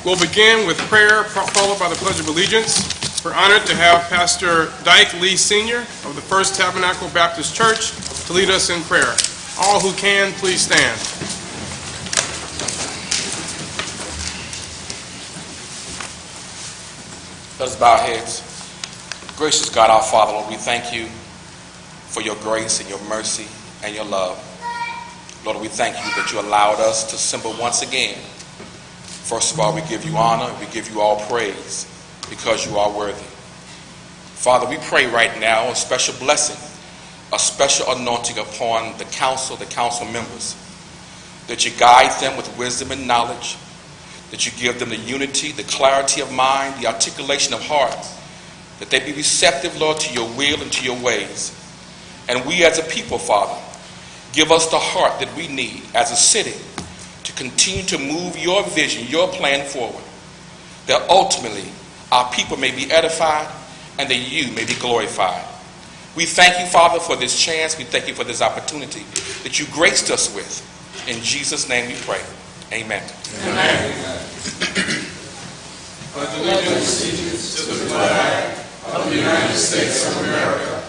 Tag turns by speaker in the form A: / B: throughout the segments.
A: We'll begin with prayer, followed by the Pledge of Allegiance. We're honored to have Pastor Dyke Lee Sr. of the First Tabernacle Baptist Church to lead us in prayer. All who can, please stand.
B: Let us bow our heads. Gracious God, our Father, Lord, we thank you for your grace and your mercy and your love. Lord, we thank you that you allowed us to assemble once again. First of all, we give you honor, we give you all praise because you are worthy. Father, we pray right now a special blessing, a special anointing upon the council members, that you guide them with wisdom and knowledge, that you give them the unity, the clarity of mind, the articulation of heart, that they be receptive, Lord, to your will and to your ways. And we as a people, Father, give us the heart that we need as a city to continue to move your vision, your plan forward, that ultimately our people may be edified and that you may be glorified. We thank you, Father, for this chance. We thank you for this opportunity that you graced us with. In Jesus' name we pray. Amen.
A: Amen. Pledge allegiance to the flag of the United States of America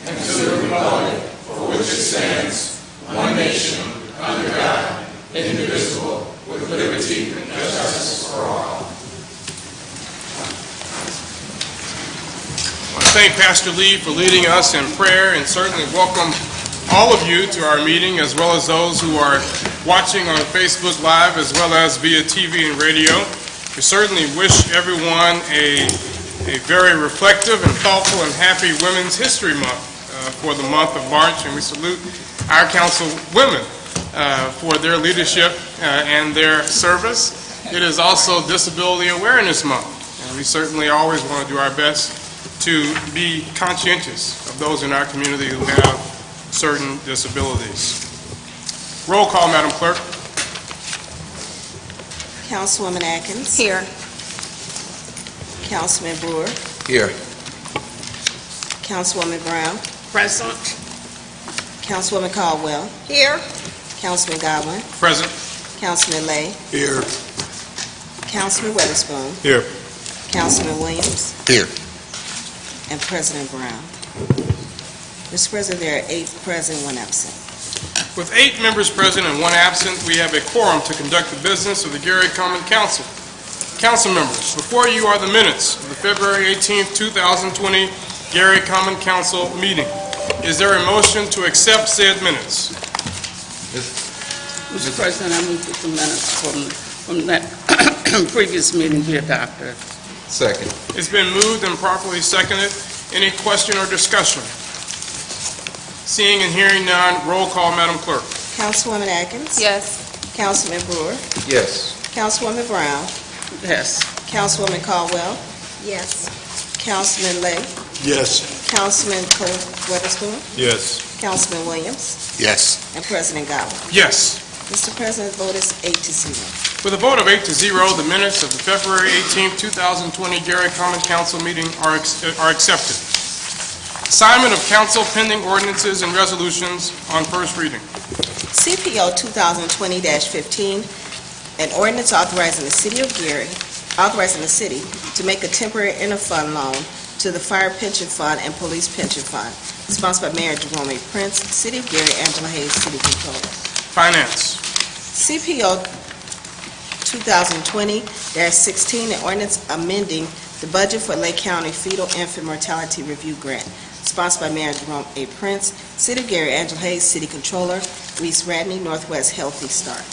A: and to the republic for which it stands, one nation, under God, indivisible, with liberty and justice for all. I want to thank Pastor Lee for leading us in prayer, and certainly welcome all of you to our meeting, as well as those who are watching on Facebook Live, as well as via TV and radio. We certainly wish everyone a very reflective and thoughtful and happy Women's History Month for the month of March, and we salute our council women for their leadership and their service. It is also Disability Awareness Month, and we certainly always want to do our best to be conscientious of those in our community who have certain disabilities. Roll call, Madam Clerk.
C: Councilwoman Atkins.
D: Here.
C: Councilman Brewer.
B: Here.
C: Councilwoman Brown.
D: Present.
C: Councilwoman Caldwell.
D: Here.
C: Councilman Godwin.
A: Present.
C: Councilman Lay.
A: Here.
C: Councilman Weatherspoon.
A: Here.
C: Councilman Williams.
B: Here.
C: And President Brown. Mr. President, there are 8 present, 1 absent.
A: With 8 members present and 1 absent, we have a quorum to conduct the business of the Gary Common Council. Council members, before you are the minutes of the February 18th, 2020 Gary Common Council meeting. Is there a motion to accept said minutes?
D: Mr. President, I move that the minutes from that previous meeting be adopted.
B: Second.
A: It's been moved and properly seconded. Any question or discussion? Seeing and hearing none, roll call, Madam Clerk.
C: Councilwoman Atkins.
D: Yes.
C: Councilman Brewer.
B: Yes.
C: Councilwoman Brown.
D: Yes.
C: Councilwoman Caldwell.
D: Yes.
C: Councilman Lay.
A: Yes.
C: Councilman Weatherspoon.
A: Yes.
C: Councilman Williams.
B: Yes.
C: And President Godwin.
A: Yes.
C: Mr. President, the vote is 8-0.
A: With a vote of 8-0, the minutes of the February 18th, 2020 Gary Common Council meeting are accepted. Assignment of council pending ordinances and resolutions on first reading.
C: CPO 2020-15, an ordinance authorizing the city to make a temporary interfund loan to the Fire Pension Fund and Police Pension Fund, sponsored by Mayor Jerome A. Prince, City of Gary, Angela Hayes, City Controller.
A: Finance.
C: CPO 2020-16, an ordinance amending the budget for Lake County Fetal Infant Mortality Review Grant, sponsored by Mayor Jerome A. Prince, City of Gary, Angela Hayes, City Controller, Reese Radney, Northwest Healthy Start.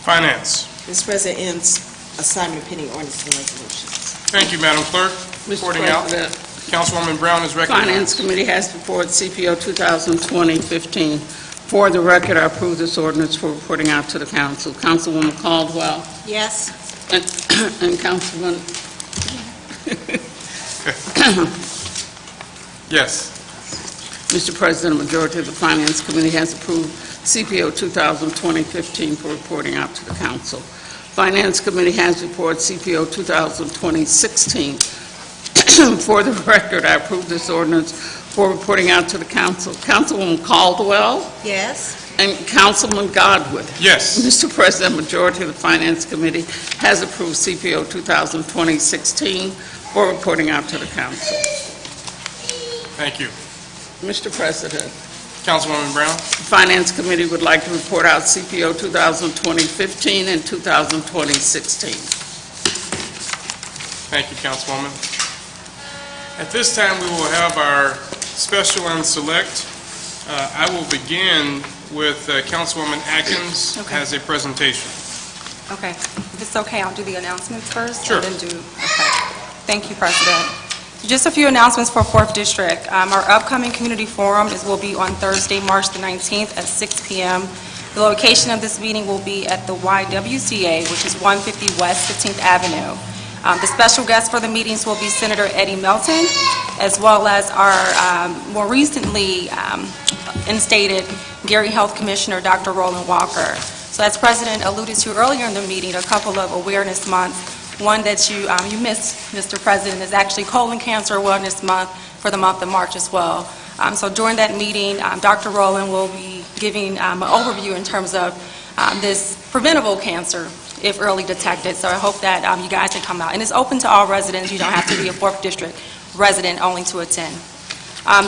A: Finance.
C: Mr. President, ends assignment of pending ordinances and resolutions.
A: Thank you, Madam Clerk.
D: Mr.
A: Reporting out.
D: President,
A: Councilwoman Brown is recognized.
D: Finance Committee has reported CPO 2020-15. For the record, I approve this ordinance for reporting out to the council. Councilwoman Caldwell.
C: Yes.
D: And Councilman.
A: Yes.
D: Mr. President, a majority of the Finance Committee has approved CPO 2020-15 for reporting out to the council. Finance Committee has reported CPO 2020-16. For the record, I approve this ordinance for reporting out to the council. Councilwoman Caldwell.
C: Yes.
D: And Councilman Godwin.
A: Yes.
D: Mr. President, majority of the Finance Committee has approved CPO 2020-16 for reporting out to the council.
A: Thank you.
D: Mr. President,
A: Councilwoman Brown?
D: the Finance Committee would like to report out CPO 2020-15 and 2020-16.
A: Thank you, Councilwoman. At this time, we will have our special and select. I will begin with Councilwoman Atkins
E: Okay.
A: has a presentation.
E: Okay, if it's okay, I'll do the announcements first.
A: Sure.
E: And then do, okay. Thank you, President. Just a few announcements for 4th District. Our upcoming community forum will be on Thursday, March the 19th at 6 p.m. The location of this meeting will be at the YWCA, which is 150 West 15th Avenue. The special guests for the meetings will be Senator Eddie Melton, as well as our more recently instated Gary Health Commissioner, Dr. Roland Walker. So as President alluded to earlier in the meeting, a couple of awareness months. One that you missed, Mr. President, is actually Colon Cancer Awareness Month for the month of March as well. So during that meeting, Dr. Roland will be giving an overview in terms of this preventable cancer if early detected. So I hope that you guys can come out. And it's open to all residents. You don't have to be a 4th District resident only to attend.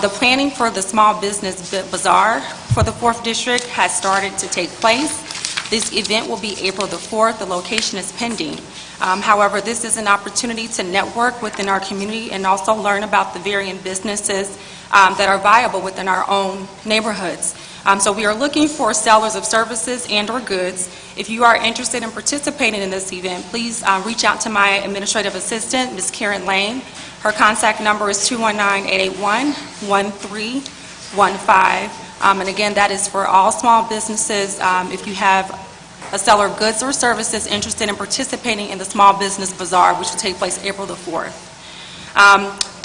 E: The planning for the Small Business Bazaar for the 4th District has started to take place. This event will be April the 4th. The location is pending. However, this is an opportunity to network within our community and also learn about the varying businesses that are viable within our own neighborhoods. So we are looking for sellers of services and or goods. If you are interested in participating in this event, please reach out to my administrative assistant, Ms. Karen Lane. Her contact number is 219-881-1315. And again, that is for all small businesses. If you have a seller of goods or services interested in participating in the Small Business Bazaar, which will take place April the 4th.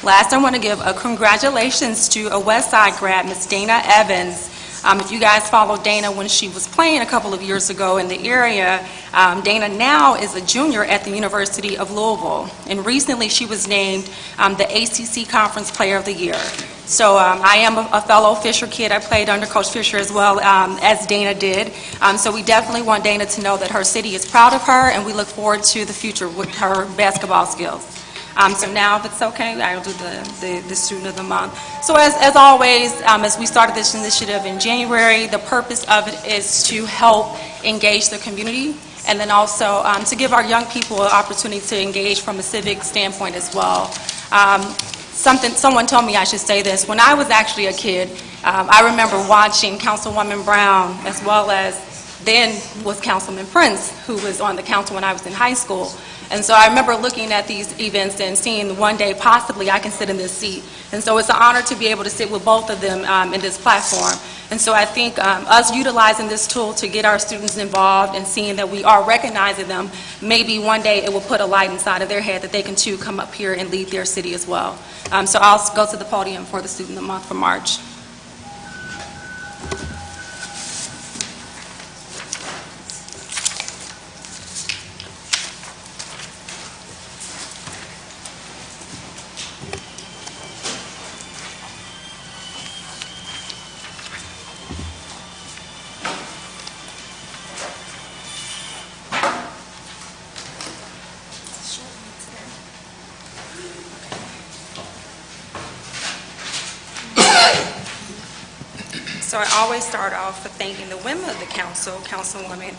E: Last, I want to give a congratulations to a West Side grad, Ms. Dana Evans. If you guys followed Dana when she was playing a couple of years ago in the area, Dana now is a junior at the University of Louisville. And recently she was named the ACC Conference Player of the Year. So I am a fellow Fisher kid. I played under Coach Fisher as well as Dana did. So we definitely want Dana to know that her city is proud of her, and we look forward to the future with her basketball skills. So now, if it's okay, I will do the Student of the Month. So as always, as we started this initiative in January, the purpose of it is to help engage the community, and then also to give our young people an opportunity to engage from a civic standpoint as well. Someone told me I should say this. When I was actually a kid, I remember watching Councilwoman Brown, as well as then was Councilman Prince, who was on the council when I was in high school. And so I remember looking at these events and seeing one day possibly I can sit in this seat. And so it's an honor to be able to sit with both of them in this platform. And so I think us utilizing this tool to get our students involved and seeing that we are recognizing them, maybe one day it will put a light inside of their head that they can too come up here and lead their city as well. So I'll go to the podium for the Student of the Month for March. So I always start off with thanking the women of the council, Councilwoman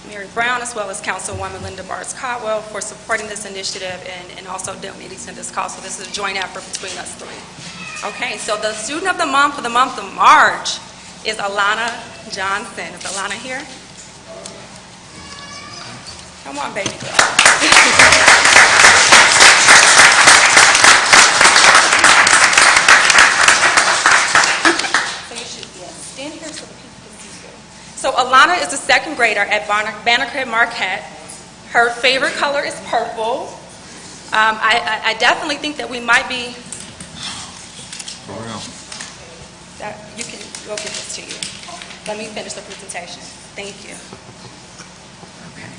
E: Mary Brown, as well as Councilwoman Linda Barnes-Cotwell for supporting this initiative and also donating to this cause. So this is a joint effort between us three. Okay, so the Student of the Month for the month of March is Alana Johnson. Is Alana here? Come on, baby girl. Stand here so the people can see you. So Alana is a second grader at Banneker Marquette. Her favorite color is purple. I definitely think that we might be... You can go get this to you. Let me finish the presentation. Thank you. Okay.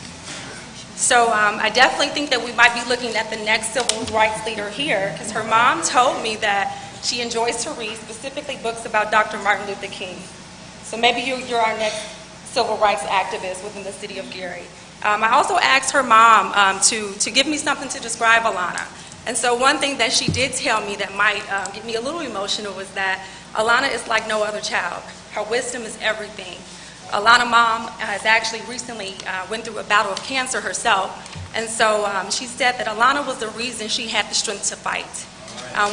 E: So I definitely think that we might be looking at the next civil rights leader here, because her mom told me that she enjoys to read, specifically books about Dr. Martin Luther King. So maybe you're our next civil rights activist within the city of Gary. I also asked her mom to give me something to describe Alana. And so one thing that she did tell me that might get me a little emotional was that Alana is like no other child. Her wisdom is everything. Alana mom has actually recently went through a battle of cancer herself. And so she said that Alana was the reason she had the strength to fight.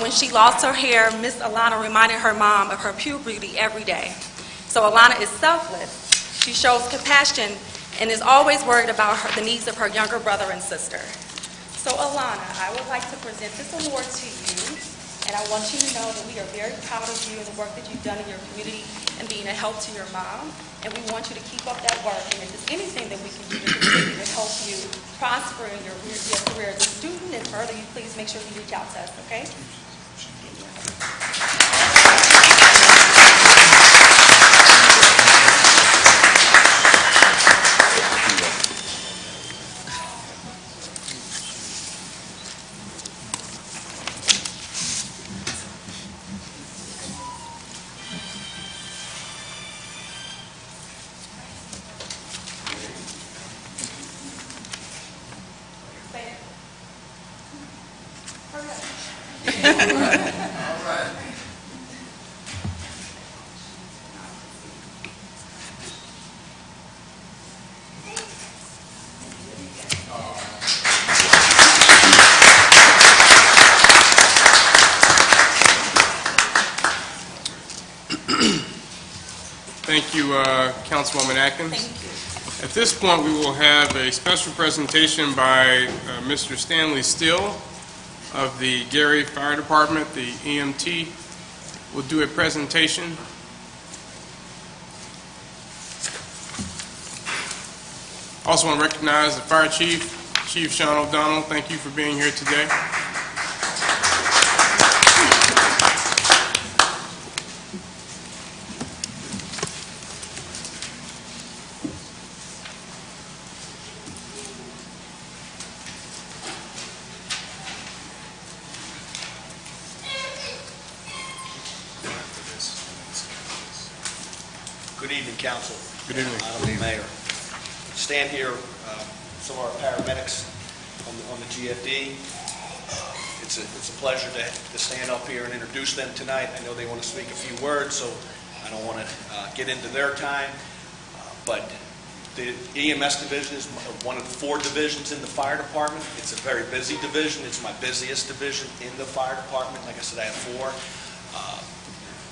E: When she lost her hair, Miss Alana reminded her mom of her puberty every day. So Alana is selfless. She shows compassion and is always worried about the needs of her younger brother and sister. So Alana, I would like to present this award to you, and I want you to know that we are very proud of you and the work that you've done in your community and being a help to your mom, and we want you to keep up that work, and if there's anything that we can do to continue to help you prosper in your career as a student and further, you please make sure you reach out to us, okay?
A: Thank you, Councilwoman Atkins.
E: Thank you.
A: At this point, we will have a special presentation by Mr. Stanley Still of the Gary Fire Department, the EMT. Will do a presentation. Also want to recognize the Fire Chief, Chief Sean O'Donnell. Thank you for being here today.
F: Good evening, Council.
A: Good evening.
F: Honorable Mayor. Stand here, some of our paramedics on the GFD. It's a pleasure to stand up here and introduce them tonight. I know they want to speak a few words, so I don't want to get into their time. But the EMS division is one of the 4 divisions in the fire department. It's a very busy division. It's my busiest division in the fire department. Like I said, I have 4.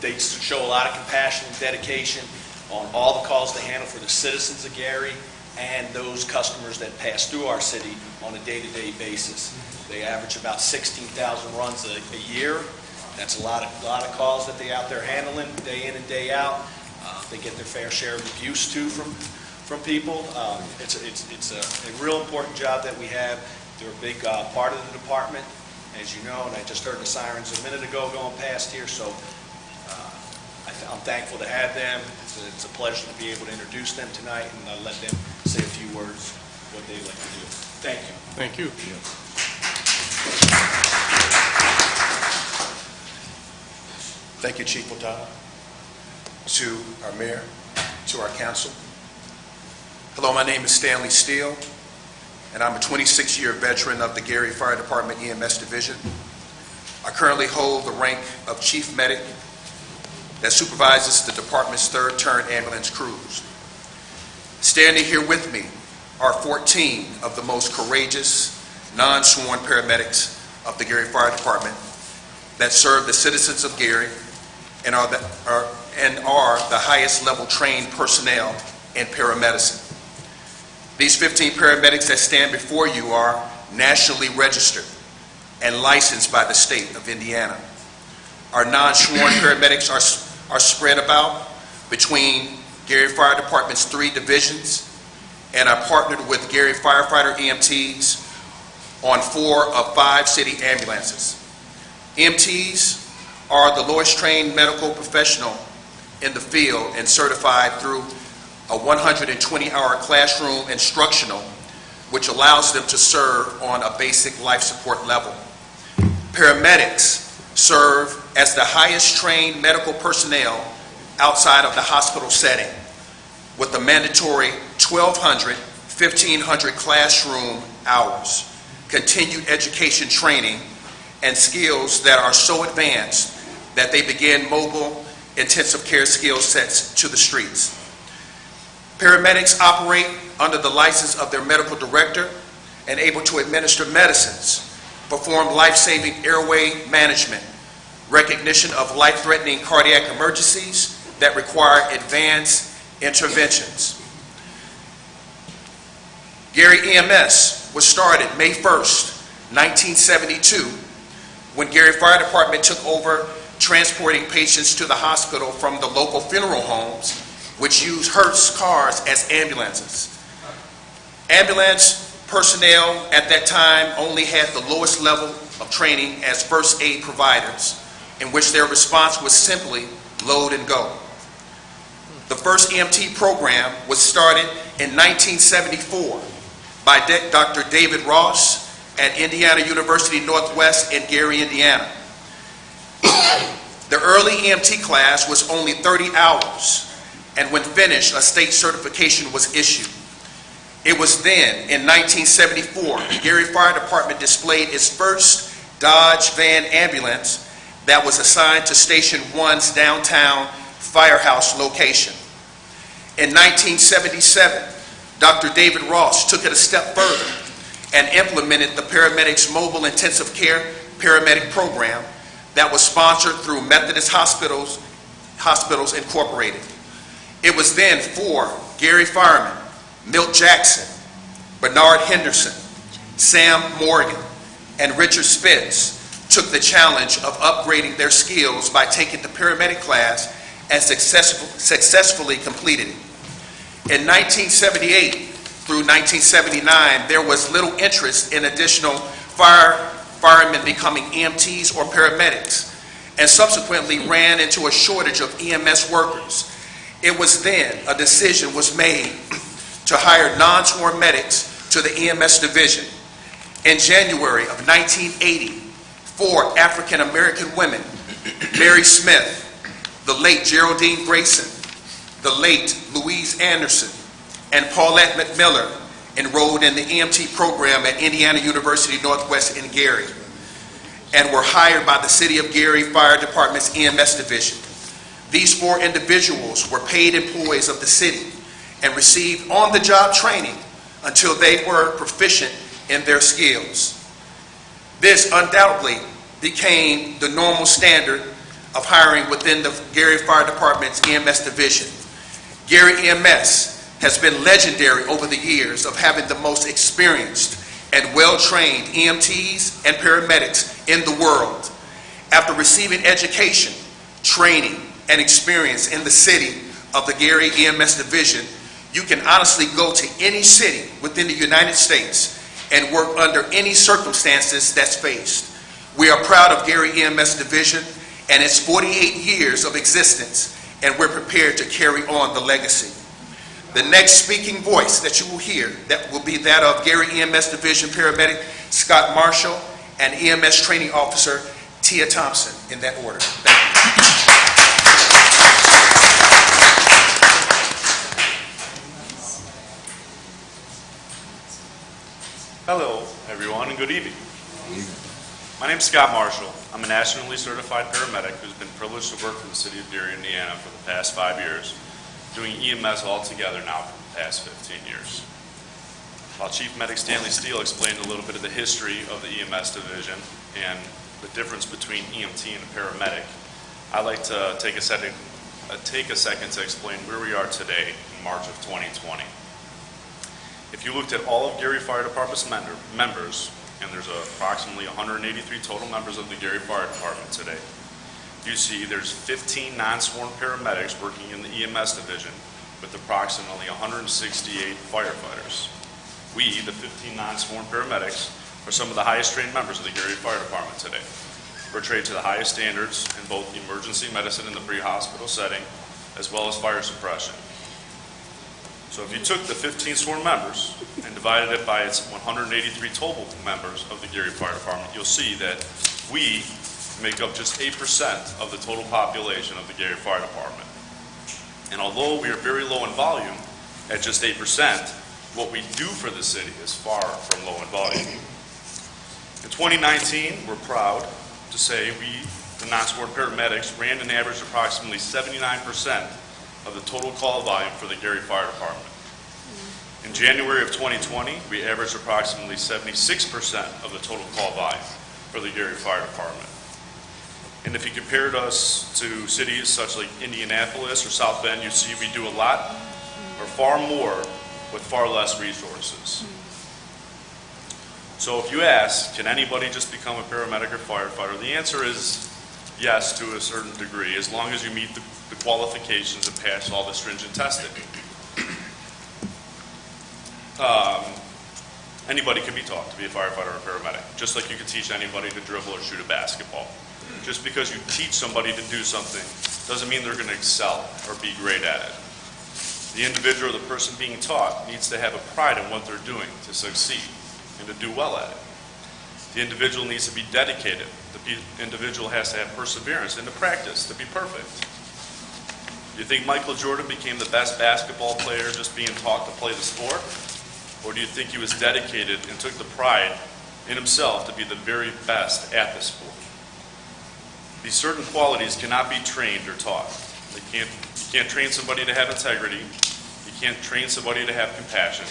F: They show a lot of compassion and dedication on all the calls they handle for the citizens of Gary and those customers that pass through our city on a day-to-day basis. They average about 16,000 runs a year. That's a lot of calls that they're out there handling day in and day out. They get their fair share of abuse too from people. It's a real important job that we have. They're a big part of the department, as you know, and I just heard the sirens a minute ago going past here, so I'm thankful to have them. It's a pleasure to be able to introduce them tonight, and I'll let them say a few words what they'd like to do. Thank you.
A: Thank you.
G: Thank you, Chief O'Donnell, to our mayor, to our council. Hello, my name is Stanley Steele, and I'm a 26-year veteran of the Gary Fire Department EMS Division. I currently hold the rank of Chief Medic that supervises the department's 3rd turn ambulance crews. Standing here with me are 14 of the most courageous, non-sworn paramedics of the Gary Fire Department that serve the citizens of Gary and are the highest level trained personnel in paramedicine. These 15 paramedics that stand before you are nationally registered and licensed by the state of Indiana. Our non-sworn paramedics are spread about between Gary Fire Department's 3 divisions, and are partnered with Gary firefighter EMTs on 4 of 5 city ambulances. EMTs are the lowest trained medical professional in the field and certified through a 120-hour classroom instructional, which allows them to serve on a basic life support level. Paramedics serve as the highest trained medical personnel outside of the hospital setting with the mandatory 1,200, 1,500 classroom hours, continued education training, and skills that are so advanced that they begin mobile intensive care skill sets to the streets. Paramedics operate under the license of their medical director and able to administer medicines, perform life-saving airway management, recognition of life-threatening cardiac emergencies that require advanced interventions. Gary EMS was started May 1st, 1972, when Gary Fire Department took over transporting patients to the hospital from the local funeral homes, which use Hertz cars as ambulances. Ambulance personnel at that time only had the lowest level of training as first aid providers, in which their response was simply load and go. The first EMT program was started in 1974 by Dr. David Ross at Indiana University Northwest in Gary, Indiana. The early EMT class was only 30 hours, and when finished, a state certification was issued. It was then, in 1974, Gary Fire Department displayed its first Dodge van ambulance that was assigned to Station 1's downtown firehouse location. In 1977, Dr. David Ross took it a step further and implemented the Paramedics Mobile Intensive Care Paramedic Program that was sponsored through Methodist Hospitals Incorporated. It was then for Gary Fireman, Milt Jackson, Bernard Henderson, Sam Morgan, and Richard Spitz took the challenge of upgrading their skills by taking the paramedic class and successfully completed it. In 1978 through 1979, there was little interest in additional firemen becoming EMTs or paramedics, and subsequently ran into a shortage of EMS workers. It was then a decision was made to hire non-sworn medics to the EMS division. In January of 1980, 4 African-American women, Mary Smith, the late Geraldine Grayson, the late Louise Anderson, and Paulette McMiller, enrolled in the EMT program at Indiana University Northwest in Gary, and were hired by the City of Gary Fire Department's EMS division. These 4 individuals were paid employees of the city and received on-the-job training until they were proficient in their skills. This undoubtedly became the normal standard of hiring within the Gary Fire Department's EMS division. Gary EMS has been legendary over the years of having the most experienced and well-trained EMTs and paramedics in the world. After receiving education, training, and experience in the city of the Gary EMS division, you can honestly go to any city within the United States and work under any circumstances that's faced. We are proud of Gary EMS division and its 48 years of existence, and we're prepared to carry on the legacy. The next speaking voice that you will hear that will be that of Gary EMS Division Paramedic Scott Marshall and EMS Training Officer Tia Thompson, in that order. Thank you.
H: Hello, everyone, and good evening. My name is Scott Marshall. I'm a nationally certified paramedic who's been privileged to work for the City of Gary, Indiana for the past 5 years, doing EMS altogether now for the past 15 years. While Chief Medic Stanley Steele explained a little bit of the history of the EMS division and the difference between EMT and a paramedic, I'd like to take a second to explain where we are today in March of 2020. If you looked at all of Gary Fire Department's members, and there's approximately 183 total members of the Gary Fire Department today, you see there's 15 non-sworn paramedics working in the EMS division with approximately 168 firefighters. We, the 15 non-sworn paramedics, are some of the highest trained members of the Gary Fire Department today. We're trained to the highest standards in both emergency medicine in the pre-hospital setting, as well as fire suppression. So if you took the 15 sworn members and divided it by its 183 total members of the Gary Fire Department, you'll see that we make up just 8% of the total population of the Gary Fire Department. And although we are very low in volume, at just 8%, what we do for the city is far from low in volume. In 2019, we're proud to say we, the non-sworn paramedics, ran and averaged approximately 79% of the total call volume for the Gary Fire Department. In January of 2020, we averaged approximately 76% of the total call volume for the Gary Fire Department. And if you compared us to cities such like Indianapolis or South Bend, you see we do a lot or far more with far less resources. So if you ask, can anybody just become a paramedic or firefighter? The answer is yes, to a certain degree, as long as you meet the qualifications and pass all the stringent testing. Anybody can be taught to be a firefighter or a paramedic, just like you can teach anybody to dribble or shoot a basketball. Just because you teach somebody to do something doesn't mean they're going to excel or be great at it. The individual or the person being taught needs to have a pride in what they're doing to succeed and to do well at it. The individual needs to be dedicated. The individual has to have perseverance and to practice to be perfect. Do you think Michael Jordan became the best basketball player just being taught to play the sport? Or do you think he was dedicated and took the pride in himself to be the very best at the sport? These certain qualities cannot be trained or taught. You can't train somebody to have integrity. You can't train somebody to have compassion.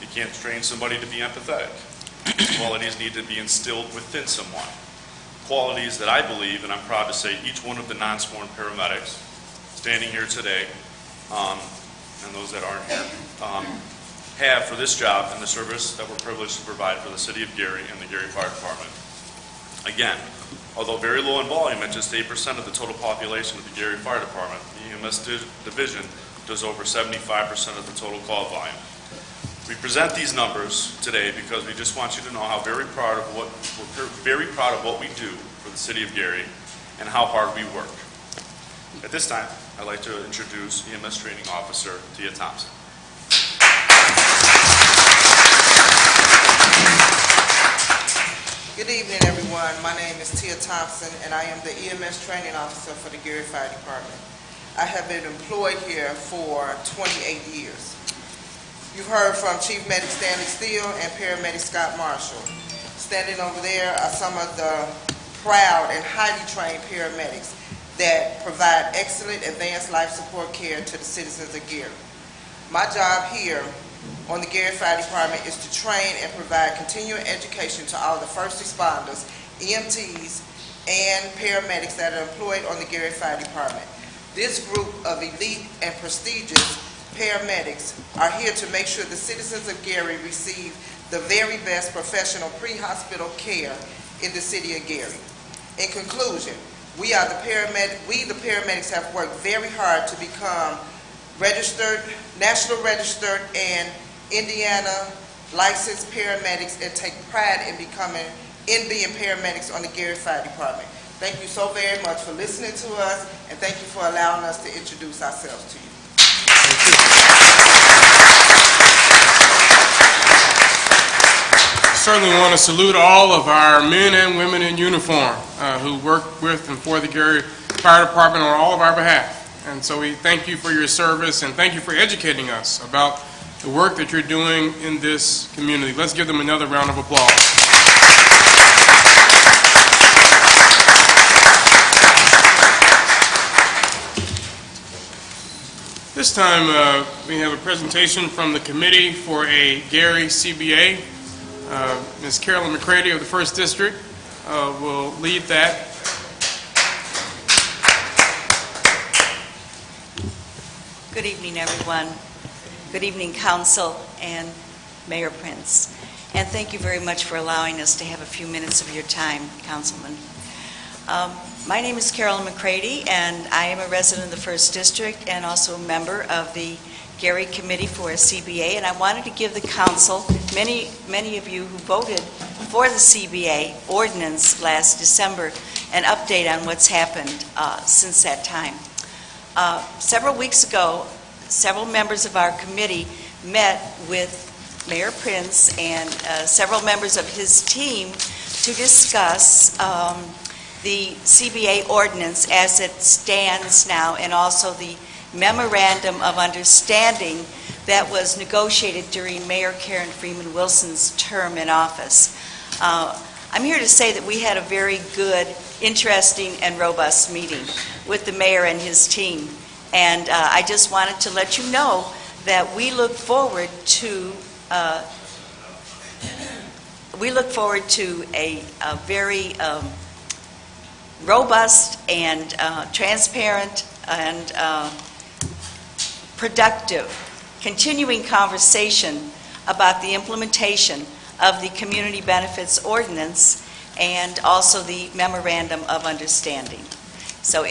H: You can't train somebody to be empathetic. These qualities need to be instilled within someone. Qualities that I believe, and I'm proud to say, each one of the non-sworn paramedics standing here today, and those that aren't here, have for this job and the service that we're privileged to provide for the City of Gary and the Gary Fire Department. Again, although very low in volume at just 8% of the total population of the Gary Fire Department, the EMS division does over 75% of the total call volume. We present these numbers today because we just want you to know how we're very proud of what we do for the City of Gary and how hard we work. At this time, I'd like to introduce EMS Training Officer Tia Thompson.
I: Good evening, everyone. My name is Tia Thompson, and I am the EMS Training Officer for the Gary Fire Department. I have been employed here for 28 years. You've heard from Chief Medic Stanley Steele and Paramedic Scott Marshall. Standing over there are some of the proud and highly trained paramedics that provide excellent advanced life support care to the citizens of Gary. My job here on the Gary Fire Department is to train and provide continuing education to all the first responders, EMTs, and paramedics that are employed on the Gary Fire Department. This group of elite and prestigious paramedics are here to make sure the citizens of Gary receive the very best professional pre-hospital care in the city of Gary. In conclusion, we the paramedics have worked very hard to become registered, national registered, and Indiana licensed paramedics and take pride in being paramedics on the Gary Fire Department. Thank you so very much for listening to us, and thank you for allowing us to introduce ourselves to you.
A: Certainly want to salute all of our men and women in uniform who work with and for the Gary Fire Department on all of our behalf. And so we thank you for your service and thank you for educating us about the work that you're doing in this community. Let's give them another round of applause. This time we have a presentation from the Committee for a Gary CBA. Ms. Carolyn McCready of the 1st District will lead that.
J: Good evening, everyone. Good evening, Council and Mayor Prince. And thank you very much for allowing us to have a few minutes of your time, Councilman. My name is Carolyn McCready, and I am a resident of the 1st District and also a member of the Gary Committee for a CBA. And I wanted to give the Council, many of you who voted for the CBA ordinance last December, an update on what's happened since that time. Several weeks ago, several members of our committee met with Mayor Prince and several members of his team to discuss the CBA ordinance as it stands now, and also the memorandum of understanding that was negotiated during Mayor Karen Freeman Wilson's term in office. I'm here to say that we had a very good, interesting, and robust meeting with the mayor and his team. And I just wanted to let you know that we look forward to a very robust and transparent and productive continuing conversation about the implementation of the Community Benefits Ordinance and also the Memorandum of Understanding. So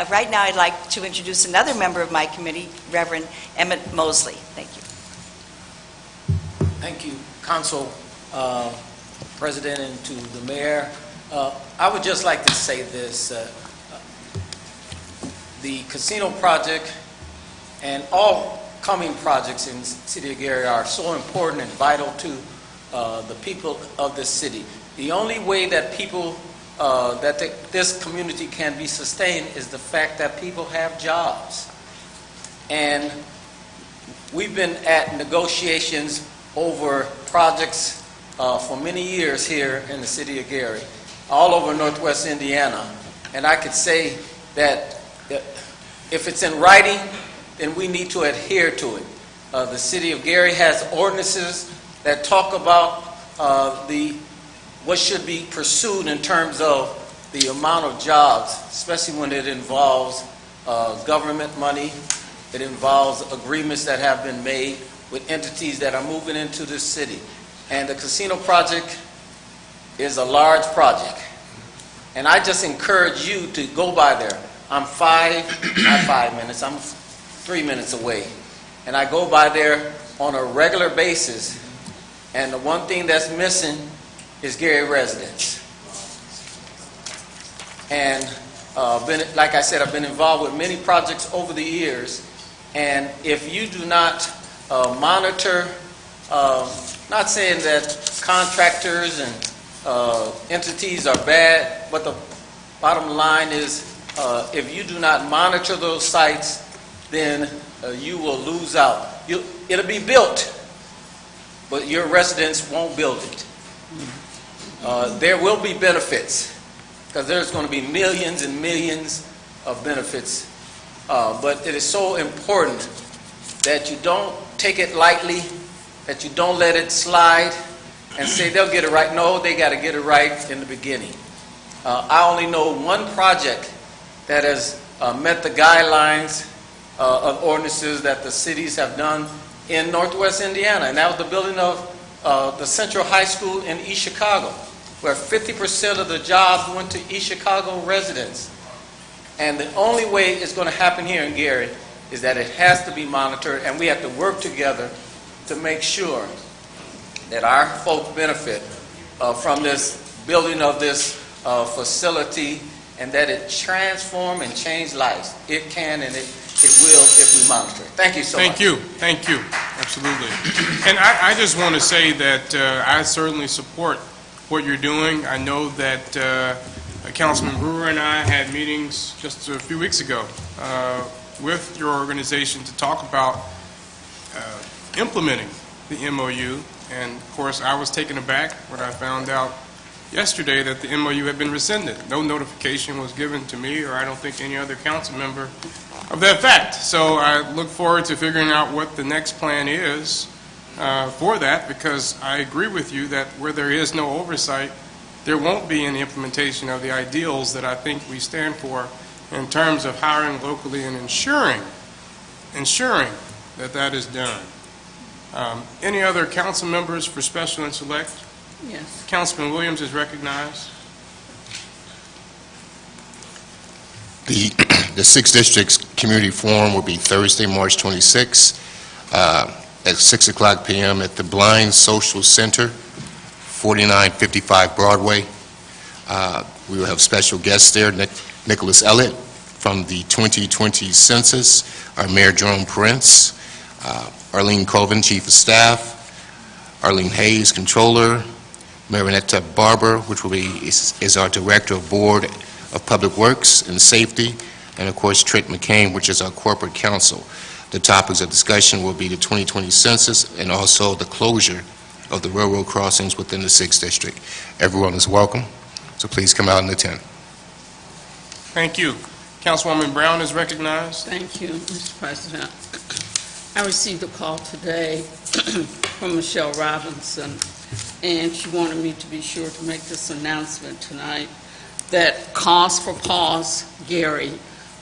J: right now, I'd like to introduce another member of my committee, Reverend Emmett Mosley. Thank you.
K: Thank you, Council President, and to the Mayor. I would just like to say this. The casino project and all coming projects in the City of Gary are so important and vital to the people of this city. The only way that this community can be sustained is the fact that people have jobs. And we've been at negotiations over projects for many years here in the City of Gary, all over Northwest Indiana. And I could say that if it's in writing, then we need to adhere to it. The City of Gary has ordinances that talk about what should be pursued in terms of the amount of jobs, especially when it involves government money. It involves agreements that have been made with entities that are moving into this city. And the casino project is a large project. And I just encourage you to go by there. I'm not 5 minutes, I'm 3 minutes away. And I go by there on a regular basis. And the one thing that's missing is Gary residents. And like I said, I've been involved with many projects over the years. And if you do not monitor, not saying that contractors and entities are bad, but the bottom line is if you do not monitor those sites, then you will lose out. It'll be built, but your residents won't build it. There will be benefits, because there's going to be millions and millions of benefits. But it is so important that you don't take it lightly, that you don't let it slide and say they'll get it right. No, they got to get it right in the beginning. I only know one project that has met the guidelines of ordinances that the cities have done in Northwest Indiana, and that was the building of the Central High School in East Chicago, where 50% of the jobs went to East Chicago residents. And the only way it's going to happen here in Gary is that it has to be monitored, and we have to work together to make sure that our folks benefit from this building of this facility, and that it transform and change lives. It can and it will if we monitor it. Thank you so much.
A: Thank you, absolutely. And I just want to say that I certainly support what you're doing. I know that Councilman Brewer and I had meetings just a few weeks ago with your organization to talk about implementing the MOU. And of course, I was taken aback when I found out yesterday that the MOU had been rescinded. No notification was given to me, or I don't think any other council member, of that fact. So I look forward to figuring out what the next plan is for that, because I agree with you that where there is no oversight, there won't be any implementation of the ideals that I think we stand for in terms of hiring locally and ensuring that that is done. Any other council members for special and select?
D: Yes.
A: Councilman Williams is recognized.
L: The 6th District's Community Forum will be Thursday, March 26th at 6 o'clock p.m. at the Blind Social Center, 4955 Broadway. We will have special guests there, Nicholas Elliott from the 2020 Census, our Mayor Jerome Prince, Arlene Colvin, Chief of Staff, Arlene Hayes, Controller, Marinetta Barber, which will be is our Director of Board of Public Works and Safety, and of course Trent McCain, which is our corporate counsel. The topics of discussion will be the 2020 census and also the closure of the railroad crossings within the 6th District. Everyone is welcome, so please come out and attend.
A: Thank you. Councilwoman Brown is recognized.
D: Thank you, Mr. President. I received a call today from Michelle Robinson, and she wanted me to be sure to make this announcement tonight, that Cause for Paws Gary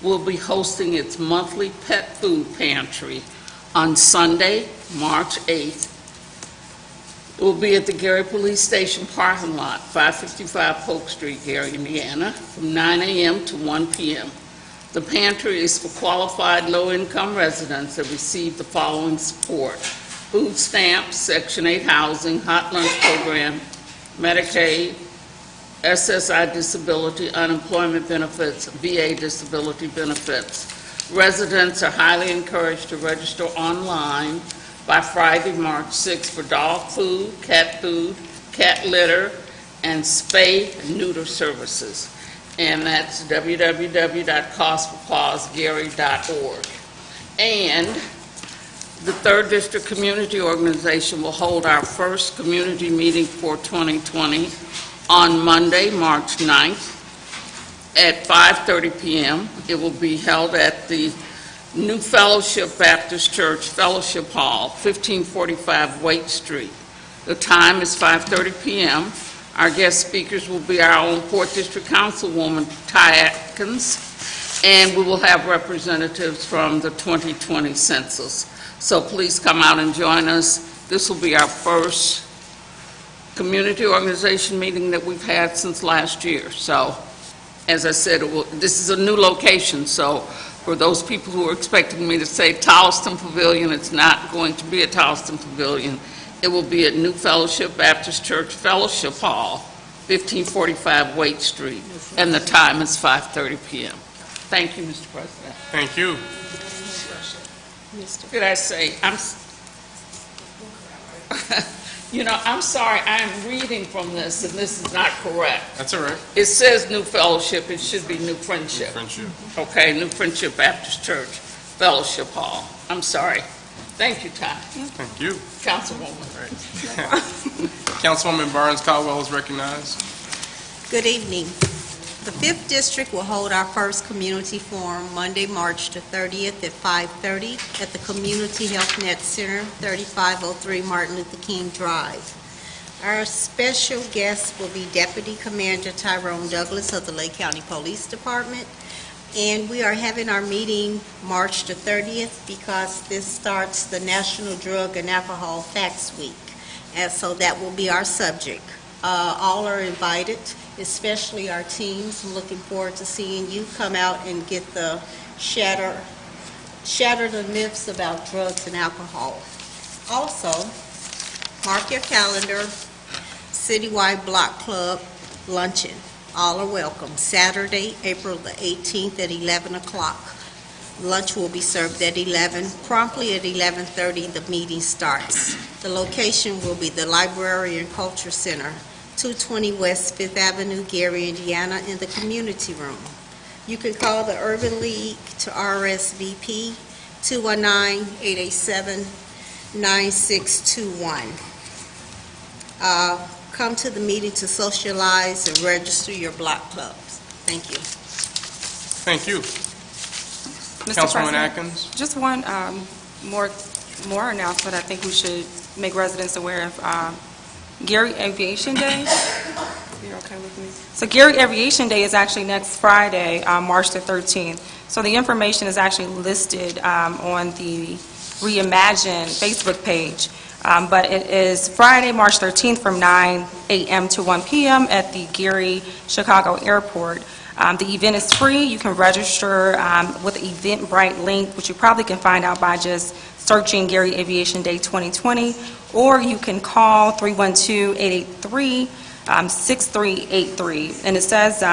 D: will be hosting its monthly pet food pantry on Sunday, March 8th. It will be at the Gary Police Station parking lot, 555 Polk Street, Gary, Indiana, from 9 a.m. to 1 p.m. The pantry is for qualified low-income residents that receive the following support: food stamps, Section 8 housing, hot lunch program, Medicaid, SSI disability, unemployment benefits, VA disability benefits. Residents are highly encouraged to register online by Friday, March 6th for dog food, cat litter, and spay and neuter services. And that's www.causeforpawsgary.org. And the 3rd District Community Organization will hold our first community meeting for 2020 on Monday, March 9th at 5:30 p.m. It will be held at the New Fellowship Baptist Church Fellowship Hall, 1545 Waite Street. The time is 5:30 p.m. Our guest speakers will be our own 4th District Councilwoman Ty Atkins, and we will have representatives from the 2020 census. So please come out and join us. This will be our first community organization meeting that we've had since last year. So, as I said, this is a new location, so for those people who are expecting me to say Towson Pavilion, it's not going to be at Towson Pavilion. It will be at New Fellowship Baptist Church Fellowship Hall, 1545 Waite Street, and the time is 5:30 p.m. Thank you, Mr. President.
A: Thank you.
D: Did I say, you know, I'm sorry, I'm reading from this, and this is not correct.
A: That's all right.
D: It says New Fellowship, it should be New Friendship.
A: Friendship.
D: Okay, New Friendship Baptist Church, Fellowship Hall. I'm sorry. Thank you, Ty.
A: Thank you.
D: Councilwoman.
A: Councilwoman Barnes Caldwell is recognized.
M: Good evening. The 5th District will hold our first community forum Monday, March the 30th at 5:30 at the Community Health Net Center, 3503 Martin Luther King Drive. Our special guest will be Deputy Commander Tyrone Douglas of the Lake County Police Department. And we are having our meeting March the 30th because this starts the National Drug and Alcohol Facts Week. And so that will be our subject. All are invited, especially our teams. I'm looking forward to seeing you come out and get the shatter the myths about drugs and alcohol. Also, mark your calendar, Citywide Block Club Luncheon. All are welcome. Saturday, April the 18th at 11 o'clock. Lunch will be served at 11. Promptly at 11:30, the meeting starts. The location will be the Library and Culture Center, 220 West 5th Avenue, Gary, Indiana, in the community room. You can call the Urban League to RSVP 219-887-9621. Come to the meeting to socialize and register your block clubs. Thank you.
A: Thank you.
E: Mr.
A: Councilwoman
E: President,
A: Atkins.
E: just one more announcement I think we should make residents aware of. Gary Aviation Day. You're okay with me? So Gary Aviation Day is actually next Friday, March the 13th. So the information is actually listed on the Reimagine Facebook page. But it is Friday, March 13th from 9 a.m. to 1 p.m. at the Gary Chicago Airport. The event is free. You can register with the Eventbrite link, which you probably can find out by just searching Gary Aviation Day 2020, or you can call 312-883-6383. And it says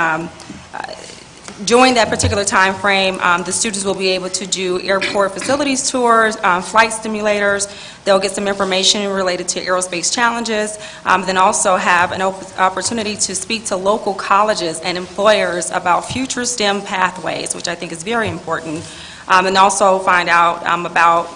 E: During that particular time frame, the students will be able to do airport facilities tours, flight simulators. They'll get some information related to aerospace challenges, then also have an opportunity to speak to local colleges and employers about future STEM pathways, which I think is very important, and also find out about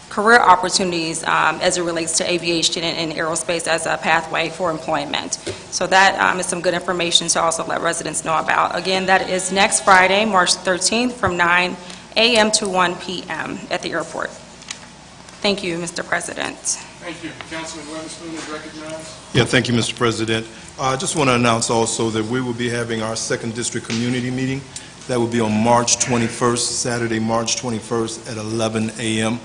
E: career opportunities as it relates to aviation and aerospace as a pathway for employment. So that is some good information to also let residents know about. Again, that is next Friday, March 13th, from 9 a.m. to 1 p.m. at the airport. Thank you, Mr. President.
A: Thank you. Councilman Weatherspoon is recognized.
N: Yeah, thank you, Mr. President. I just want to announce also that we will be having our second district community meeting. That will be on March 21st, Saturday, March 21st at 11 a.m.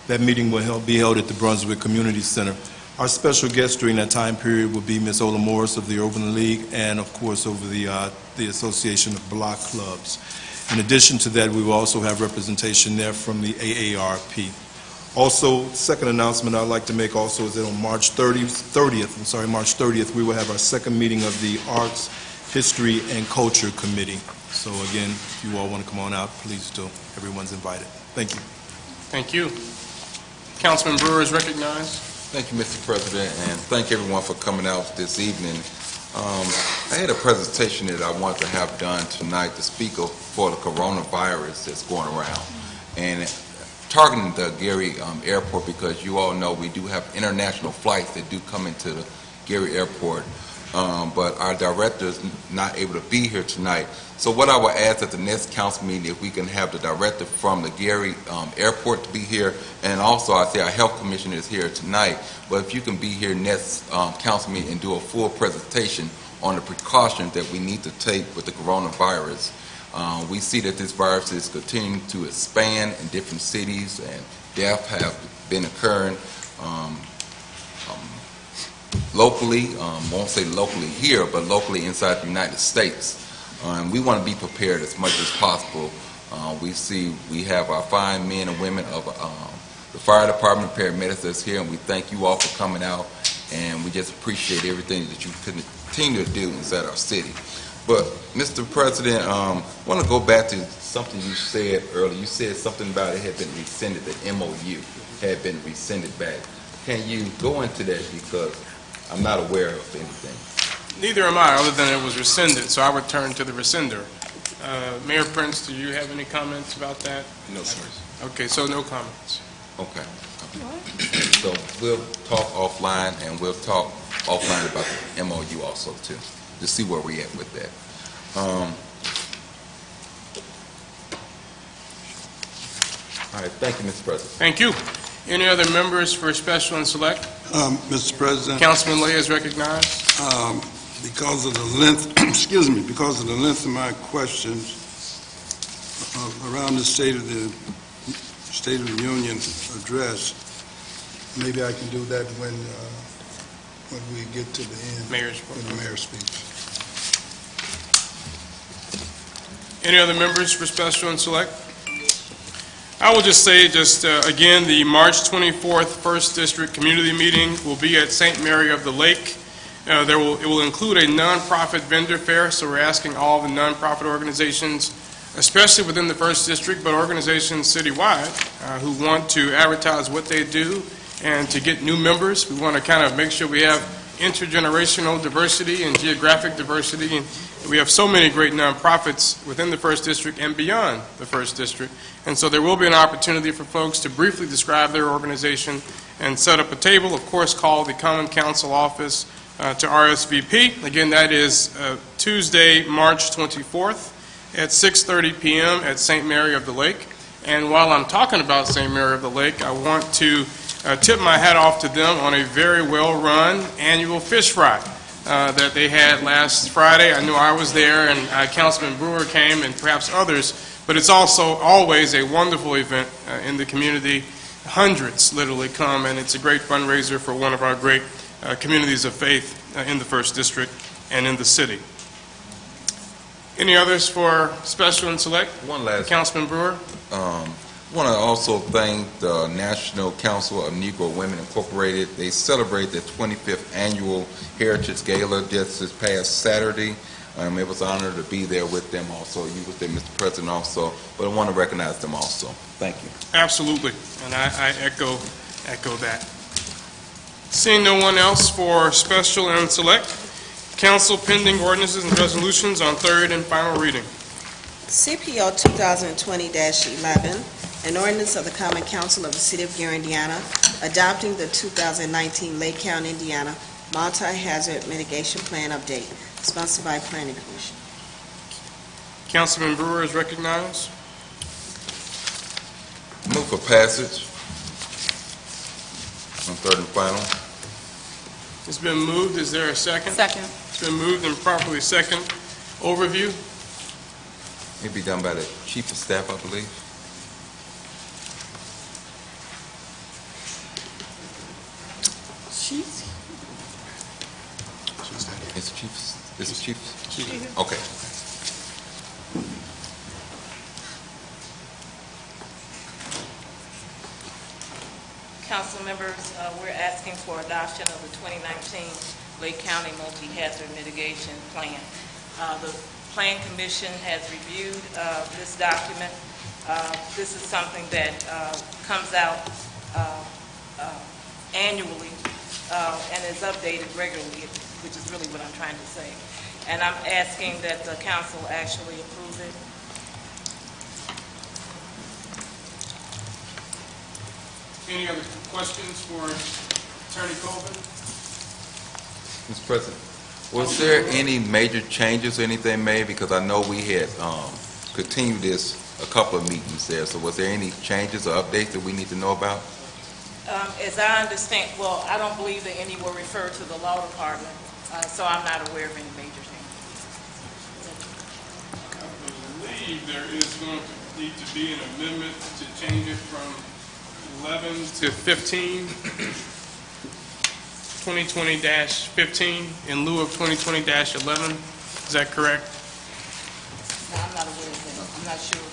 N: That meeting will be held at the Brunswick Community Center. Our special guest during that time period will be Ms. Ola Morris of the Urban League and, of course, over the Association of Block Clubs. In addition to that, we will also have representation there from the AARP. Also, second announcement I'd like to make also is that on March 30th, we will have our second meeting of the Arts, History, and Culture Committee. So again, if you all want to come on out, please do. Everyone's invited. Thank you.
A: Thank you. Councilman Brewer is recognized.
O: Thank you, Mr. President, and thank everyone for coming out this evening. I had a presentation that I wanted to have done tonight to speak for the coronavirus that's going around, and targeting the Gary Airport, because you all know we do have international flights that do come into the Gary Airport, but our director is not able to be here tonight. So what I would ask at the next council meeting, if we can have the director from the Gary Airport to be here, and also I say our health commissioner is here tonight, but if you can be here next council meeting and do a full presentation on the precautions that we need to take with the coronavirus. We see that this virus is continuing to expand in different cities, and deaths have been occurring locally, won't say locally here, but locally inside the United States. We want to be prepared as much as possible. We have our fine men and women of the fire department, paramedics that's here, and we thank you all for coming out, and we just appreciate everything that you continue to do inside our city. But, Mr. President, I want to go back to something you said earlier. You said something about it had been rescinded, the MOU had been rescinded back. Can you go into that, because I'm not aware of anything?
A: Neither am I, other than it was rescinded, so I would turn to the rescinder. Mayor Prince, do you have any comments about that?
O: No, sir.
A: Okay, so no comments.
O: Okay. So we'll talk offline, and we'll talk offline about the MOU also, too, to see where we're at with that. All right, thank you, Mr. President.
A: Thank you. Any other members for special and select?
P: Mr. President,
A: Councilman Lay is recognized.
P: because of the length, excuse me, because of the length of my questions around the State of the Union address, maybe I can do that when we get to the end. When the mayor speaks.
A: Any other members for special and select? I will just say, again, the March 24th First District Community Meeting will be at St. Mary of the Lake. It will include a nonprofit vendor fair, so we're asking all the nonprofit organizations, especially within the First District, but organizations citywide who want to advertise what they do and to get new members. We want to kind of make sure we have intergenerational diversity and geographic diversity, and we have so many great nonprofits within the First District and beyond the First District. And so there will be an opportunity for folks to briefly describe their organization and set up a table. Of course, call the Common Council office to RSVP. Again, that is Tuesday, March 24th at 6:30 p.m. at St. Mary of the Lake. And while I'm talking about St. Mary of the Lake, I want to tip my hat off to them on a very well-run annual fish fry that they had last Friday. I know I was there, and Councilman Brewer came, and perhaps others, but it's also always a wonderful event in the community. Hundreds literally come, and it's a great fundraiser for one of our great communities of faith in the First District and in the city. Any others for special and select?
O: One last.
A: Councilman Brewer?
O: I want to also thank the National Council of Negro Women Incorporated. They celebrate their 25th annual Heritage Gala just this past Saturday. It was an honor to be there with them also. You was there, Mr. President, also, but I want to recognize them also. Thank you.
A: Absolutely, and I echo that. Seeing no one else for special and select, council pending ordinances and resolutions on third and final reading.
C: CPO 2020-11, an ordinance of the Common Council of the City of Gary, Indiana, adopting the 2019 Lake County, Indiana Multi-Hazard Mitigation Plan Update, sponsored by Planning Commission.
A: Councilman Brewer is recognized.
O: Move for passage on third and final.
A: It's been moved. Is there a second?
E: Second.
A: It's been moved and properly second. Overview.
O: It be done by the chief of staff, I believe. It's chief. Okay.
Q: Council members, we're asking for adoption of the 2019 Lake County Multi-Hazard Mitigation Plan. The Plan Commission has reviewed this document. This is something that comes out annually and is updated regularly, which is really what I'm trying to say. And I'm asking that the council actually approve it.
A: Any other questions for Attorney Colvin?
O: Mr. President, was there any major changes or anything made? Because I know we had continued this a couple of meetings there. So was there any changes or updates that we need to know about?
Q: As I understand, well, I don't believe that any were referred to the law department, so I'm not aware of any major changes.
A: I believe there is going to need to be an amendment to change it from 11 to 15, 2020-15 in lieu of 2020-11. Is that correct?
Q: No, I'm not aware of that. I'm not sure.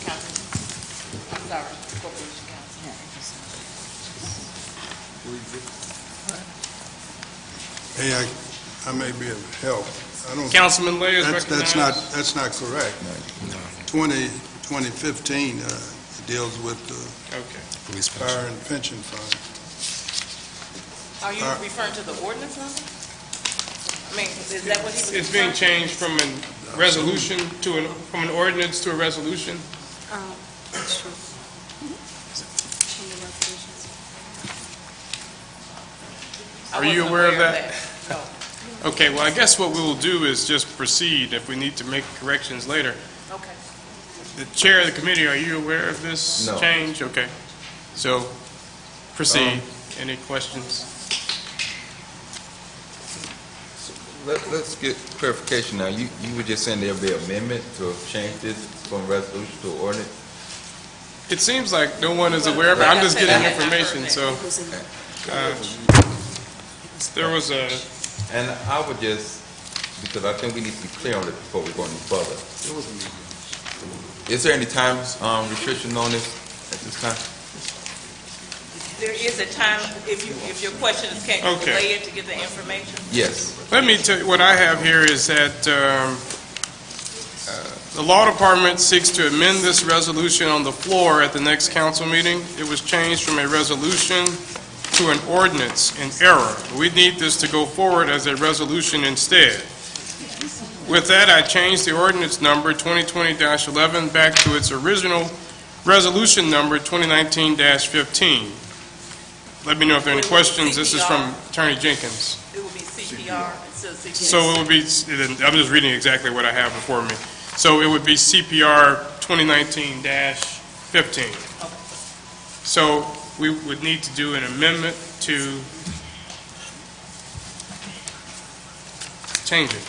Q: Council, I'm sorry, Corporation Council.
P: Hey, I may be of help. I don't.
A: Councilman Lay is
P: That's
A: recognized.
P: that's not correct. 2015 deals with the fire and pension fund.
Q: Are you referring to the ordinance number? I mean, is that what he was?
A: It's being changed from a resolution to from an ordinance to a resolution.
C: That's true.
A: Are you aware of that? Okay, well, I guess what we will do is just proceed if we need to make corrections later.
Q: Okay.
A: The chair of the committee, are you aware of this
O: No.
A: change? Okay. So, proceed. Any questions?
O: Let's get clarification now. You were just saying there'll be an amendment to change this from resolution to ordinance?
A: It seems like no one is aware of it. I'm just getting information, so there was a...
O: And I would just, because I think we need to be clear on it before we go any further. Is there any time restriction on this at this time?
Q: There is a time, if your question is, can you delay it to get the information?
O: Yes.
A: Let me tell you, what I have here is that the law department seeks to amend this resolution on the floor at the next council meeting. It was changed from a resolution to an ordinance in error. We need this to go forward as a resolution instead. With that, I changed the ordinance number 2020-11 back to its original resolution number 2019-15. Let me know if there are any questions. This is from Attorney Jenkins.
Q: It will be CPR instead of CPR.
A: So it would be, I'm just reading exactly what I have before me. So it would be CPR 2019-15. So we would need to do an amendment to change it,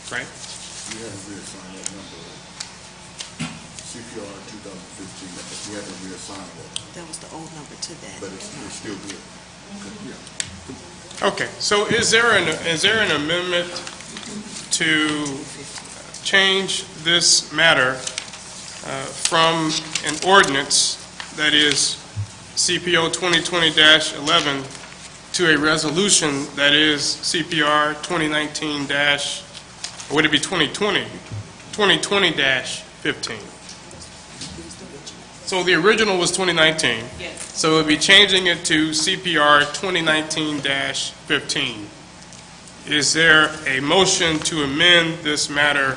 A: right?
R: We haven't reassigned that number. CPR 2015, we haven't reassigned that.
C: That was the old number to that.
R: But it's still good. Yeah.
A: Okay, so is there an amendment to change this matter from an ordinance that is CPO 2020-11 to a resolution that is CPR 2019-15? Or would it be 2020? 2020-15. So the original was 2019.
R: Yes.
A: So we'll be changing it to CPR 2019-15. Is there a motion to amend this matter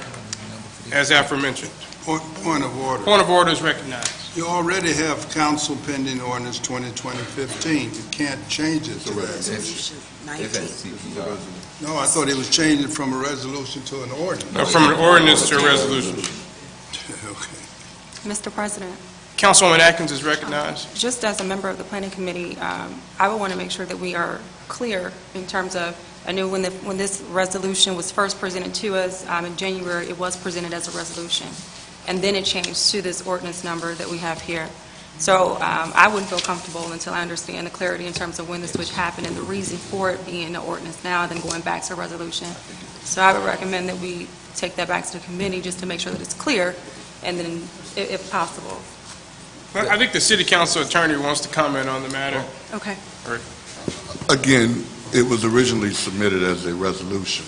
A: as aforementioned?
P: Point of order.
A: Point of order is recognized.
P: You already have council pending ordinance 2020-15. You can't change it to that. No, I thought it was changing from a resolution to an ordinance.
A: From an ordinance to a resolution.
P: Okay.
E: Mr. President,
A: Councilwoman Atkins is recognized.
E: just as a member of the planning committee, I would want to make sure that we are clear in terms of, I knew when this resolution was first presented to us in January, it was presented as a resolution, and then it changed to this ordinance number that we have here. So I wouldn't feel comfortable until I understand the clarity in terms of when the switch happened and the reason for it being an ordinance now, then going back to a resolution. So I would recommend that we take that back to the committee just to make sure that it's clear, and then, if possible.
A: I think the city council attorney wants to comment on the matter.
E: Okay.
S: Again, it was originally submitted as a resolution.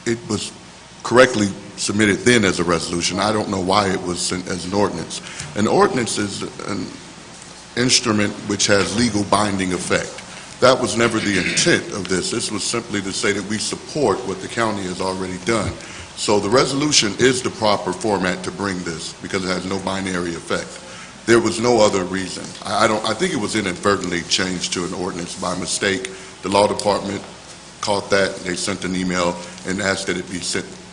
S: It was correctly submitted then as a resolution. I don't know why it was sent as an ordinance. An ordinance is an instrument which has legal binding effect. That was never the intent of this. This was simply to say that we support what the county has already done. So the resolution is the proper format to bring this because it has no binary effect. There was no other reason. I think it was inadvertently changed to an ordinance by mistake. The law department caught that. They sent an email and asked that it be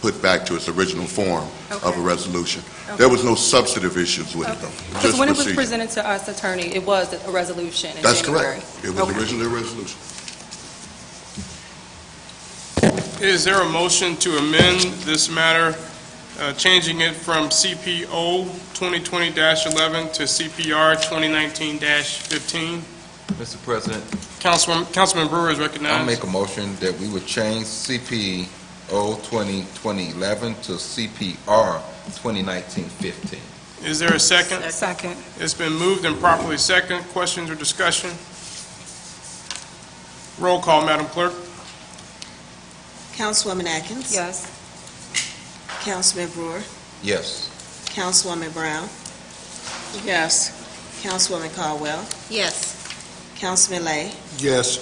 S: put back to its original form of a resolution.
E: Okay.
S: There was no substantive issues with it, though.
E: Because when it was presented to us, attorney, it was a resolution in
S: That's
E: January.
S: correct. It was originally a resolution.
A: Is there a motion to amend this matter, changing it from CPO 2020-11 to CPR 2019-15?
O: Mr. President,
A: Councilman Brewer is recognized.
O: I'll make a motion that we would change CPO 2020-11 to CPR 2019-15.
A: Is there a second?
E: Second.
A: It's been moved and properly second. Questions or discussion? Roll call, Madam Clerk.
C: Councilwoman Atkins?
E: Yes.
C: Councilman Brewer?
O: Yes.
C: Councilwoman Brown?
D: Yes.
C: Councilwoman Caldwell?
M: Yes.
C: Councilman Lay?
P: Yes.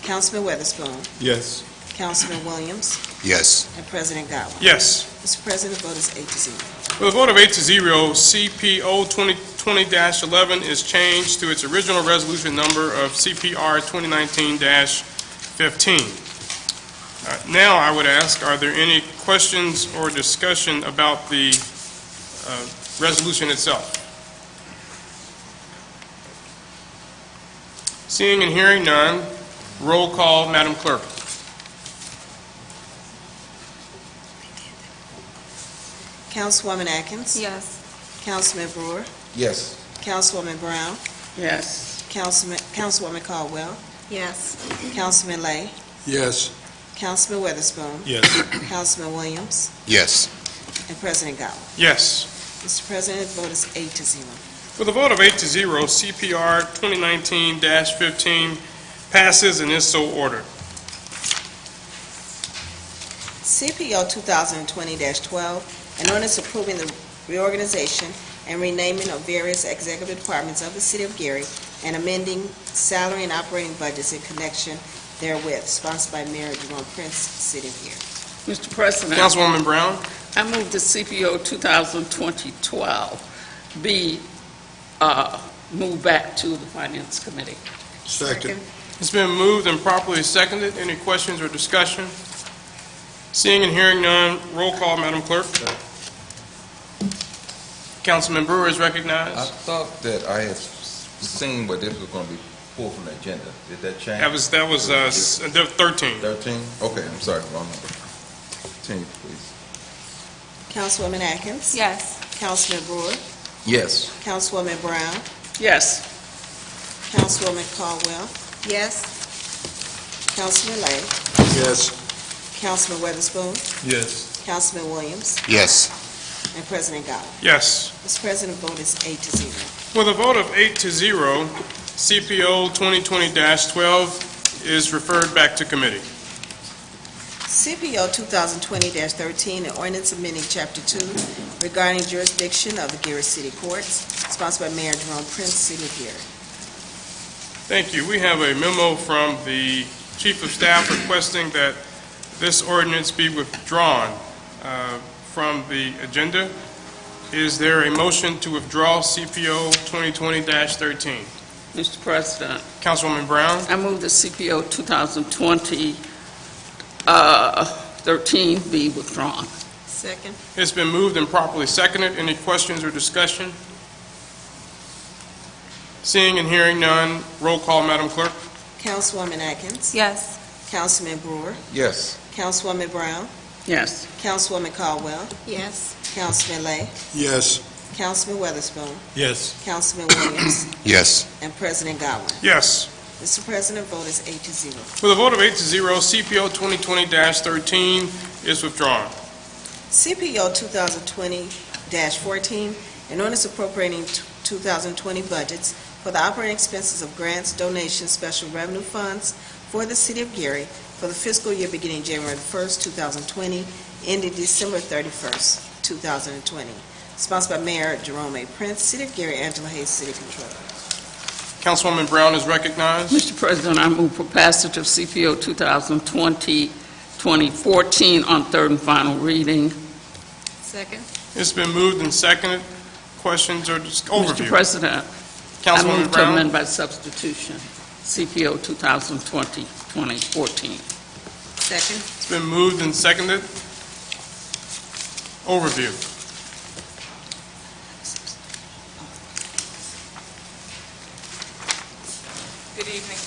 C: Councilman Weatherspoon?
N: Yes.
C: Councilman Williams?
L: Yes.
C: And President Godwin.
A: Yes.
C: Mr. President, the vote is 8-0.
A: With a vote of 8-0, CPO 2020-11 is changed to its original resolution number of CPR 2019-15. Now I would ask, are there any questions or discussion about the resolution itself? Seeing and hearing none, roll call, Madam Clerk.
C: Councilwoman Atkins?
E: Yes.
C: Councilman Brewer?
O: Yes.
C: Councilwoman Brown?
D: Yes.
C: Councilwoman Caldwell?
M: Yes.
C: Councilman Lay?
P: Yes.
C: Councilman Weatherspoon?
N: Yes.
C: Councilman Williams?
L: Yes.
C: And President Godwin.
A: Yes.
C: Mr. President, the vote is 8-0.
A: With a vote of 8-0, CPR 2019-15 passes and is so ordered.
C: CPO 2020-12, an ordinance approving the reorganization and renaming of various executive departments of the City of Gary and amending salary and operating budgets in connection therewith, sponsored by Mayor Jerome Prince, City of Gary.
D: Mr. President.
A: Councilwoman Brown.
D: I move the CPO 2020-12 be moved back to the Finance Committee.
P: Second.
A: It's been moved and properly seconded. Any questions or discussion? Seeing and hearing none, roll call, Madam Clerk. Councilman Brewer is
O: I
A: recognized.
O: thought that I had seen where this was going to be pulled from the agenda. Did that change?
A: That was 13.
O: 13? Okay, I'm sorry, wrong number. Continue, please.
C: Councilwoman Atkins?
E: Yes.
C: Councilman Brewer?
O: Yes.
C: Councilwoman Brown?
D: Yes.
C: Councilwoman Caldwell?
M: Yes.
C: Councilman Lay?
P: Yes.
C: Councilman Weatherspoon?
N: Yes.
C: Councilman Williams?
L: Yes.
C: And President Godwin.
A: Yes.
C: Mr. President, the vote is 8-0.
A: With a vote of 8-0, CPO 2020-12 is referred back to committee.
C: CPO 2020-13, an ordinance amending Chapter 2 regarding jurisdiction of the Gary City Courts, sponsored by Mayor Jerome Prince, City of Gary.
A: Thank you. We have a memo from the Chief of Staff requesting that this ordinance be withdrawn from the agenda. Is there a motion to withdraw CPO 2020-13?
D: Mr. President,
A: Councilwoman Brown?
D: I move the CPO 2020-13 be withdrawn.
M: Second.
A: It's been moved and properly seconded. Any questions or discussion? Seeing and hearing none, roll call, Madam Clerk.
C: Councilwoman Atkins.
E: Yes.
C: Councilman Brewer.
O: Yes.
C: Councilwoman Brown.
D: Yes.
C: Councilwoman Caldwell.
M: Yes.
C: Councilman Lay.
P: Yes.
C: Councilman Weatherspoon.
N: Yes.
C: Councilman Williams.
L: Yes.
C: And President Godwin.
A: Yes.
C: Mr. President, vote is 8-0.
A: With a vote of 8-0, CPO 2020-13 is withdrawn.
C: CPO 2020-14, an ordinance appropriating 2020 budgets for the operating expenses of grants, donations, special revenue funds for the City of Gary for the fiscal year beginning January 1st, 2020, ending December 31st, 2020. Sponsored by Mayor Jerome A. Prince, City of Gary, Angela Hayes, City Controller.
A: Councilwoman Brown is recognized.
D: Mr. President, I move for passage of CPO 2020-2014 on third and final reading.
M: Second.
A: It's been moved and seconded. Questions or overview?
D: Mr. President, I
A: Councilwoman
D: move to
A: Brown?
D: amend by substitution, CPO 2020-2014.
M: Second.
A: It's been moved and seconded. Overview.
R: Good evening.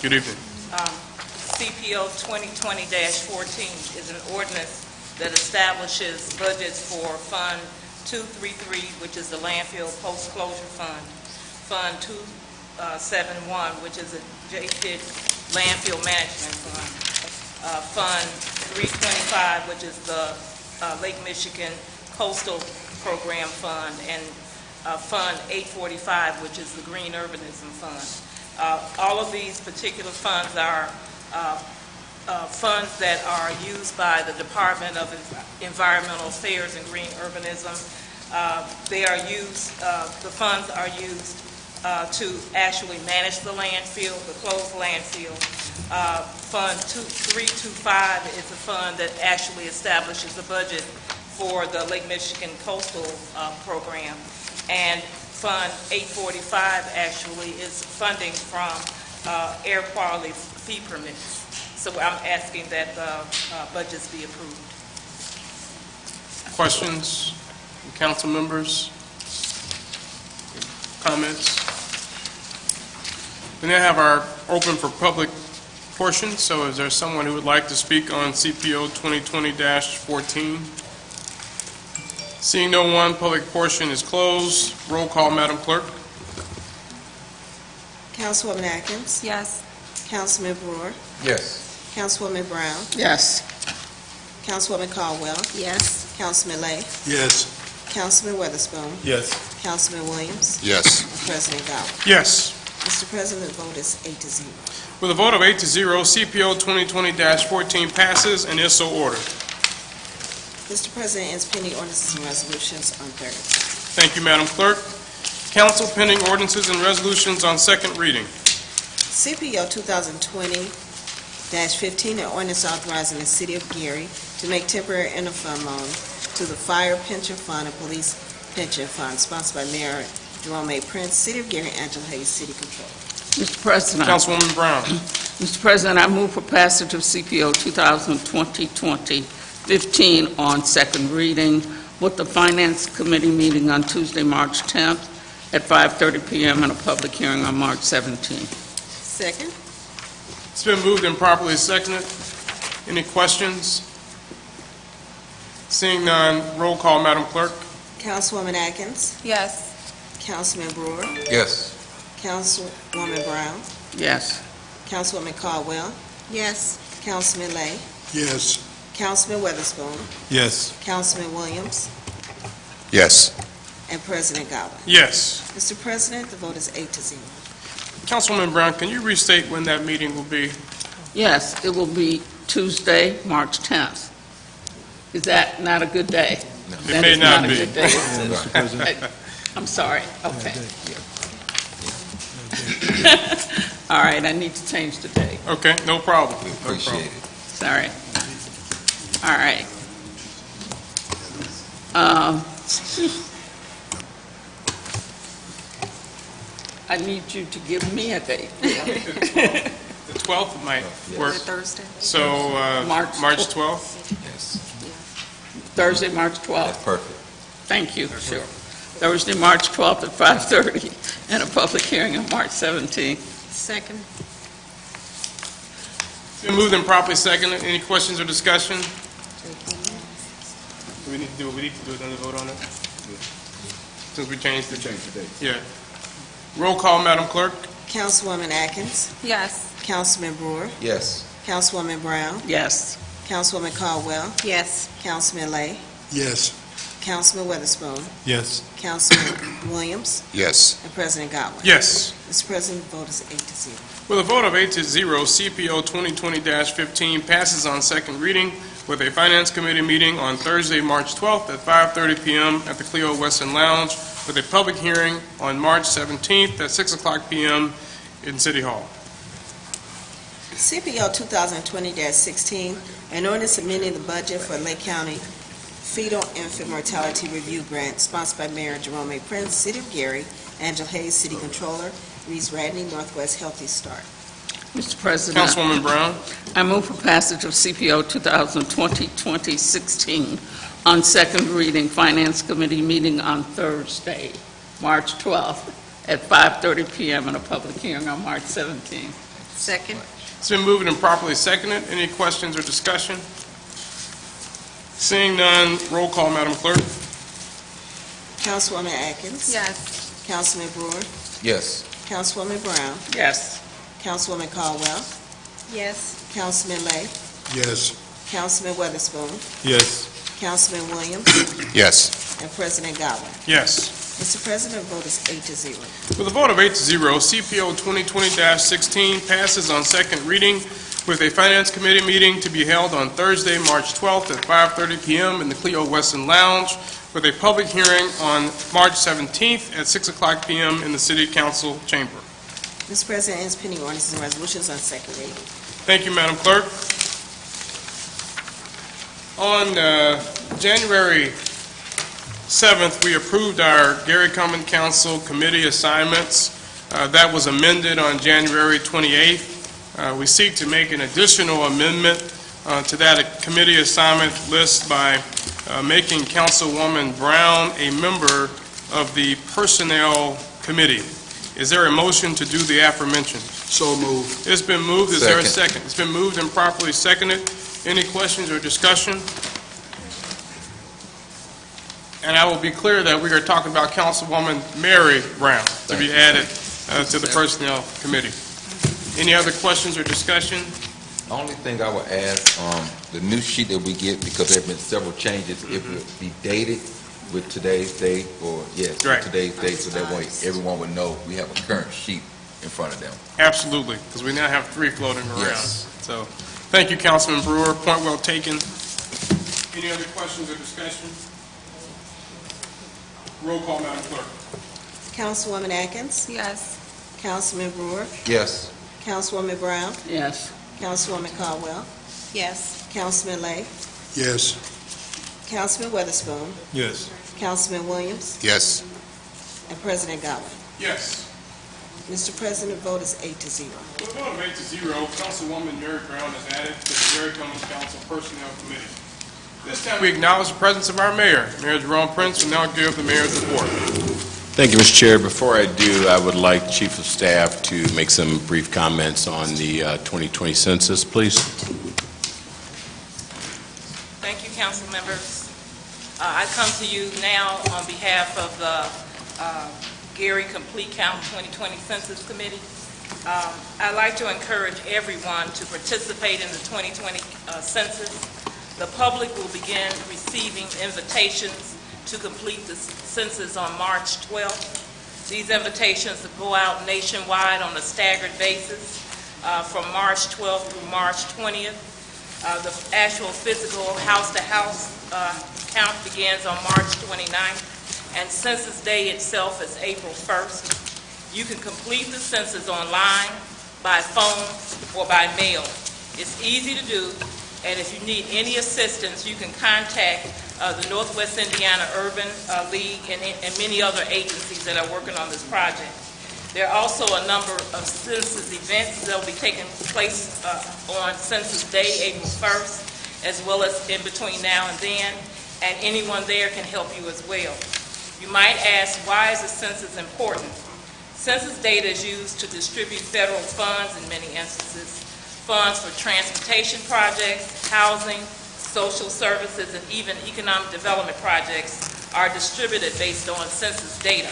A: Good evening.
R: CPO 2020-14 is an ordinance that establishes budgets for Fund 233, which is the Landfill Post-Closure Fund, Fund 271, which is a JPIT Landfill Management Fund, Fund 325, which is the Lake Michigan Coastal Program Fund, and Fund 845, which is the Green Urbanism Fund. All of these particular funds are funds that are used by the Department of Environmental Affairs and Green Urbanism. They are used, the funds are used to actually manage the landfill, the closed landfill. Fund 325 is a fund that actually establishes the budget for the Lake Michigan Coastal Program. And Fund 845 actually is funding from air quality fee permits. So I'm asking that the budgets be approved.
A: Questions from council members? Comments? We now have our open for public portion, so is there someone who would like to speak on CPO 2020-14? Seeing no one, public portion is closed. Roll call, Madam Clerk.
C: Councilwoman Atkins.
E: Yes.
C: Councilman Brewer.
O: Yes.
C: Councilwoman Brown.
D: Yes.
C: Councilwoman Caldwell.
M: Yes.
C: Councilman Lay.
P: Yes.
C: Councilman Weatherspoon.
N: Yes.
C: Councilman Williams.
L: Yes.
C: And President Godwin.
A: Yes.
C: Mr. President, the vote is 8-0.
A: With a vote of 8-0, CPO 2020-14 passes and is so ordered.
C: Mr. President, ends pending ordinances and resolutions on third.
A: Thank you, Madam Clerk. Council, pending ordinances and resolutions on second reading.
C: CPO 2020-15, an ordinance authorizing the City of Gary to make temporary interfund loan to the Fire Pension Fund and Police Pension Fund, sponsored by Mayor Jerome A. Prince, City of Gary, Angela Hayes, City Controller.
D: Mr. President.
A: Councilwoman Brown.
D: Mr. President, I move for passage of CPO 2020-15 on second reading, with the Finance Committee meeting on Tuesday, March 10th at 5:30 p.m. and a public hearing on March 17th.
C: Second.
A: It's been moved and properly seconded. Any questions? Seeing none, roll call, Madam Clerk.
C: Councilwoman Atkins.
E: Yes.
C: Councilman Brewer.
O: Yes.
C: Councilwoman Brown.
D: Yes.
C: Councilwoman Caldwell.
M: Yes.
C: Councilman Lay.
P: Yes.
C: Councilman Weatherspoon.
N: Yes.
C: Councilman Williams.
L: Yes.
C: And President Godwin.
A: Yes.
C: Mr. President, the vote is 8-0.
A: Councilwoman Brown, can you restate when that meeting will be?
D: Yes, it will be Tuesday, March 10th. Is that not a good day?
A: It may not be.
D: A good day. I'm sorry, okay. All right, I need to change the date.
A: Okay, no problem.
O: We appreciate it.
D: Sorry. All right. I need you to give me a date.
A: The 12th might work.
E: Thursday?
A: So,
D: March
A: March 12th?
O: Yes,
D: Thursday, March 12th.
O: that's perfect.
D: Thank you, sure. Thursday, March 12th at 5:30, and a public hearing on March 17th.
M: Second.
A: It's been moved and properly seconded. Any questions or discussion? Do we need to do another vote on it? Since we changed the date. Yeah. Roll call, Madam Clerk.
C: Councilwoman Atkins.
E: Yes.
C: Councilman Brewer.
O: Yes.
C: Councilwoman Brown.
D: Yes.
C: Councilwoman Caldwell.
M: Yes.
C: Councilman Lay.
P: Yes.
C: Councilman Weatherspoon.
N: Yes.
C: Councilman Williams.
L: Yes.
C: And President Godwin.
A: Yes.
C: Mr. President, the vote is 8-0.
A: With a vote of 8-0, CPO 2020-15 passes on second reading with a Finance Committee meeting on Thursday, March 12th at 5:30 p.m. at the Clio Western Lounge, with a public hearing on March 17th at 6 o'clock p.m. in City Hall.
C: CPO 2020-16, an ordinance amending the budget for Lake County Fetal Infant Mortality Review Grant, sponsored by Mayor Jerome A. Prince, City of Gary, Angela Hayes, City Controller, Reese Radney, Northwest Healthy Start.
D: Mr. President.
A: Councilwoman Brown.
D: I move for passage of CPO 2020-16 on second reading, Finance Committee meeting on Thursday, March 12th at 5:30 p.m. and a public hearing on March 17th.
M: Second.
A: It's been moved and properly seconded. Any questions or discussion? Seeing none, roll call, Madam Clerk.
C: Councilwoman Atkins.
E: Yes.
C: Councilman Brewer.
O: Yes.
C: Councilwoman Brown.
D: Yes.
C: Councilwoman Caldwell.
M: Yes.
C: Councilman Lay.
P: Yes.
C: Councilman Weatherspoon.
N: Yes.
C: Councilman Williams.
L: Yes.
C: And President Godwin.
A: Yes.
C: Mr. President, the vote is 8-0.
A: With a vote of 8-0, CPO 2020-16 passes on second reading with a Finance Committee meeting to be held on Thursday, March 12th at 5:30 p.m. in the Clio Western Lounge, with a public hearing on March 17th at 6 o'clock p.m. in the City Council chamber.
C: Mr. President, ends pending ordinances and resolutions on second reading.
A: Thank you, Madam Clerk. On January 7th, we approved our Gary Common Council committee assignments. That was amended on January 28th. We seek to make an additional amendment to that committee assignment list by making Councilwoman Brown a member of the Personnel Committee. Is there a motion to do the aforementioned?
P: So moved.
A: It's been moved. Is there a
O: Second.
A: second? It's been moved and properly seconded. Any questions or discussion? And I will be clear that we are talking about Councilwoman Mary Brown to be added to the Personnel Committee. Any other questions or discussion?
O: Only thing I would add, the new sheet that we get, because there have been several changes, it would be dated with today's date, or, yes, with
A: Right.
O: today's date, so that way everyone would know we have a current sheet in front of them.
A: Absolutely, because we now have three floating around.
O: Yes.
A: So, thank you, Councilman Brewer. Point well taken. Any other questions or discussion? Roll call, Madam Clerk.
C: Councilwoman Atkins.
E: Yes.
C: Councilman Brewer.
O: Yes.
C: Councilwoman Brown.
D: Yes.
C: Councilwoman Caldwell.
M: Yes.
C: Councilman Lay.
P: Yes.
C: Councilman Weatherspoon.
N: Yes.
C: Councilman Williams.
L: Yes.
C: And President Godwin.
A: Yes.
C: Mr. President, the vote is 8-0.
A: With a vote of 8-0, Councilwoman Mary Brown is added to the Gary Common Council Personnel Committee. This time we acknowledge the presence of our mayor. Mayor Jerome Prince will now give the mayor's report.
T: Thank you, Mr. Chair. Before I do, I would like Chief of Staff to make some brief comments on the 2020 census, please.
R: Thank you, council members. I come to you now on behalf of the Gary Complete Count 2020 Census Committee. I'd like to encourage everyone to participate in the 2020 census. The public will begin receiving invitations to complete the census on March 12th. These invitations will go out nationwide on a staggered basis from March 12th through March 20th.
Q: The actual physical house-to-house count begins on March 29th, and Census Day itself is April 1st. You can complete the census online, by phone, or by mail. It's easy to do, and if you need any assistance, you can contact the Northwest Indiana Urban League and many other agencies that are working on this project. There are also a number of census events that will be taking place on Census Day, April 1st, as well as in between now and then, and anyone there can help you as well. You might ask, why is the census important? Census data is used to distribute federal funds in many instances, funds for transportation projects, housing, social services, and even economic development projects are distributed based on census data.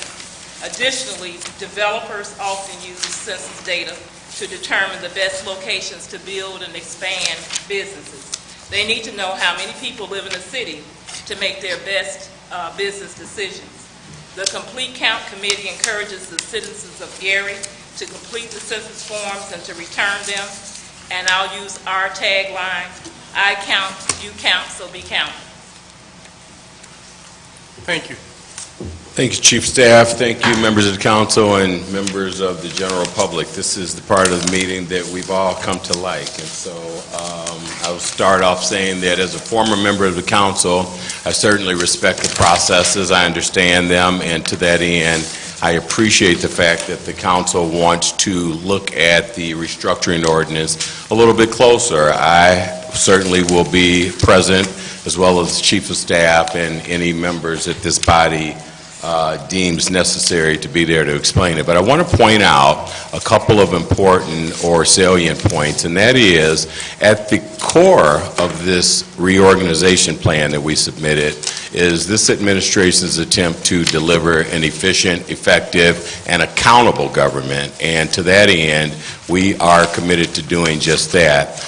Q: Additionally, developers often use census data to determine the best locations to build and expand businesses. They need to know how many people live in the city to make their best business decisions. The Complete Count Committee encourages the citizens of Gary to complete the census forms and to return them, and I'll use our tagline, I count, you count, so be counted.
A: Thank you.
T: Thank you, Chief of Staff. Thank you, members of the council and members of the general public. This is the part of the meeting that we've all come to like. And so I'll start off saying that as a former member of the council, I certainly respect the processes. I understand them. And to that end, I appreciate the fact that the council wants to look at the restructuring ordinance a little bit closer. I certainly will be present, as well as the Chief of Staff and any members that this body deems necessary to be there to explain it. But I want to point out a couple of important or salient points, and that is, at the core of this reorganization plan that we submitted is this administration's attempt to deliver an efficient, effective, and accountable government. And to that end, we are committed to doing just that.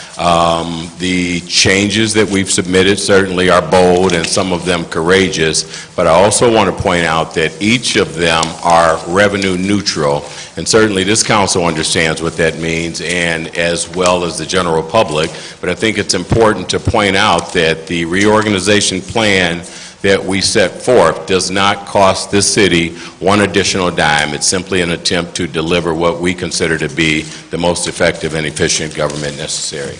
T: The changes that we've submitted certainly are bold and some of them courageous, but I also want to point out that each of them are revenue neutral, and certainly this council understands what that means, and as well as the general public. But I think it's important to point out that the reorganization plan that we set forth does not cost this city one additional dime. It's simply an attempt to deliver what we consider to be the most effective and efficient government necessary.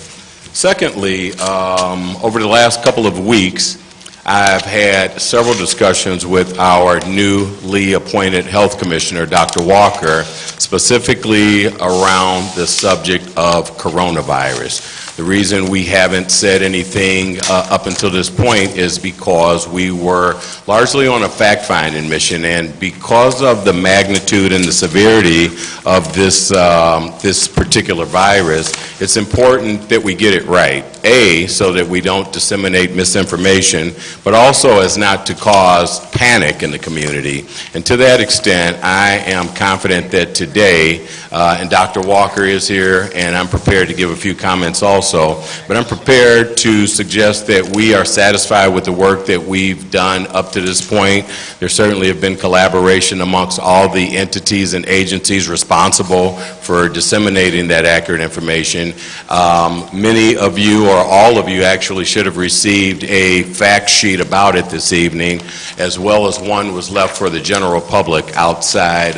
T: Secondly, over the last couple of weeks, I've had several discussions with our newly appointed health commissioner, Dr. Walker, specifically around the subject of coronavirus. The reason we haven't said anything up until this point is because we were largely on a fact-finding mission, and because of the magnitude and the severity of this particular virus, it's important that we get it right. A, so that we don't disseminate misinformation, but also as not to cause panic in the community. And to that extent, I am confident that today, and Dr. Walker is here, and I'm prepared to give a few comments also, but I'm prepared to suggest that we are satisfied with the work that we've done up to this point. There certainly have been collaboration amongst all the entities and agencies responsible for disseminating that accurate information. Many of you, or all of you, actually should have received a fact sheet about it this evening, as well as one was left for the general public outside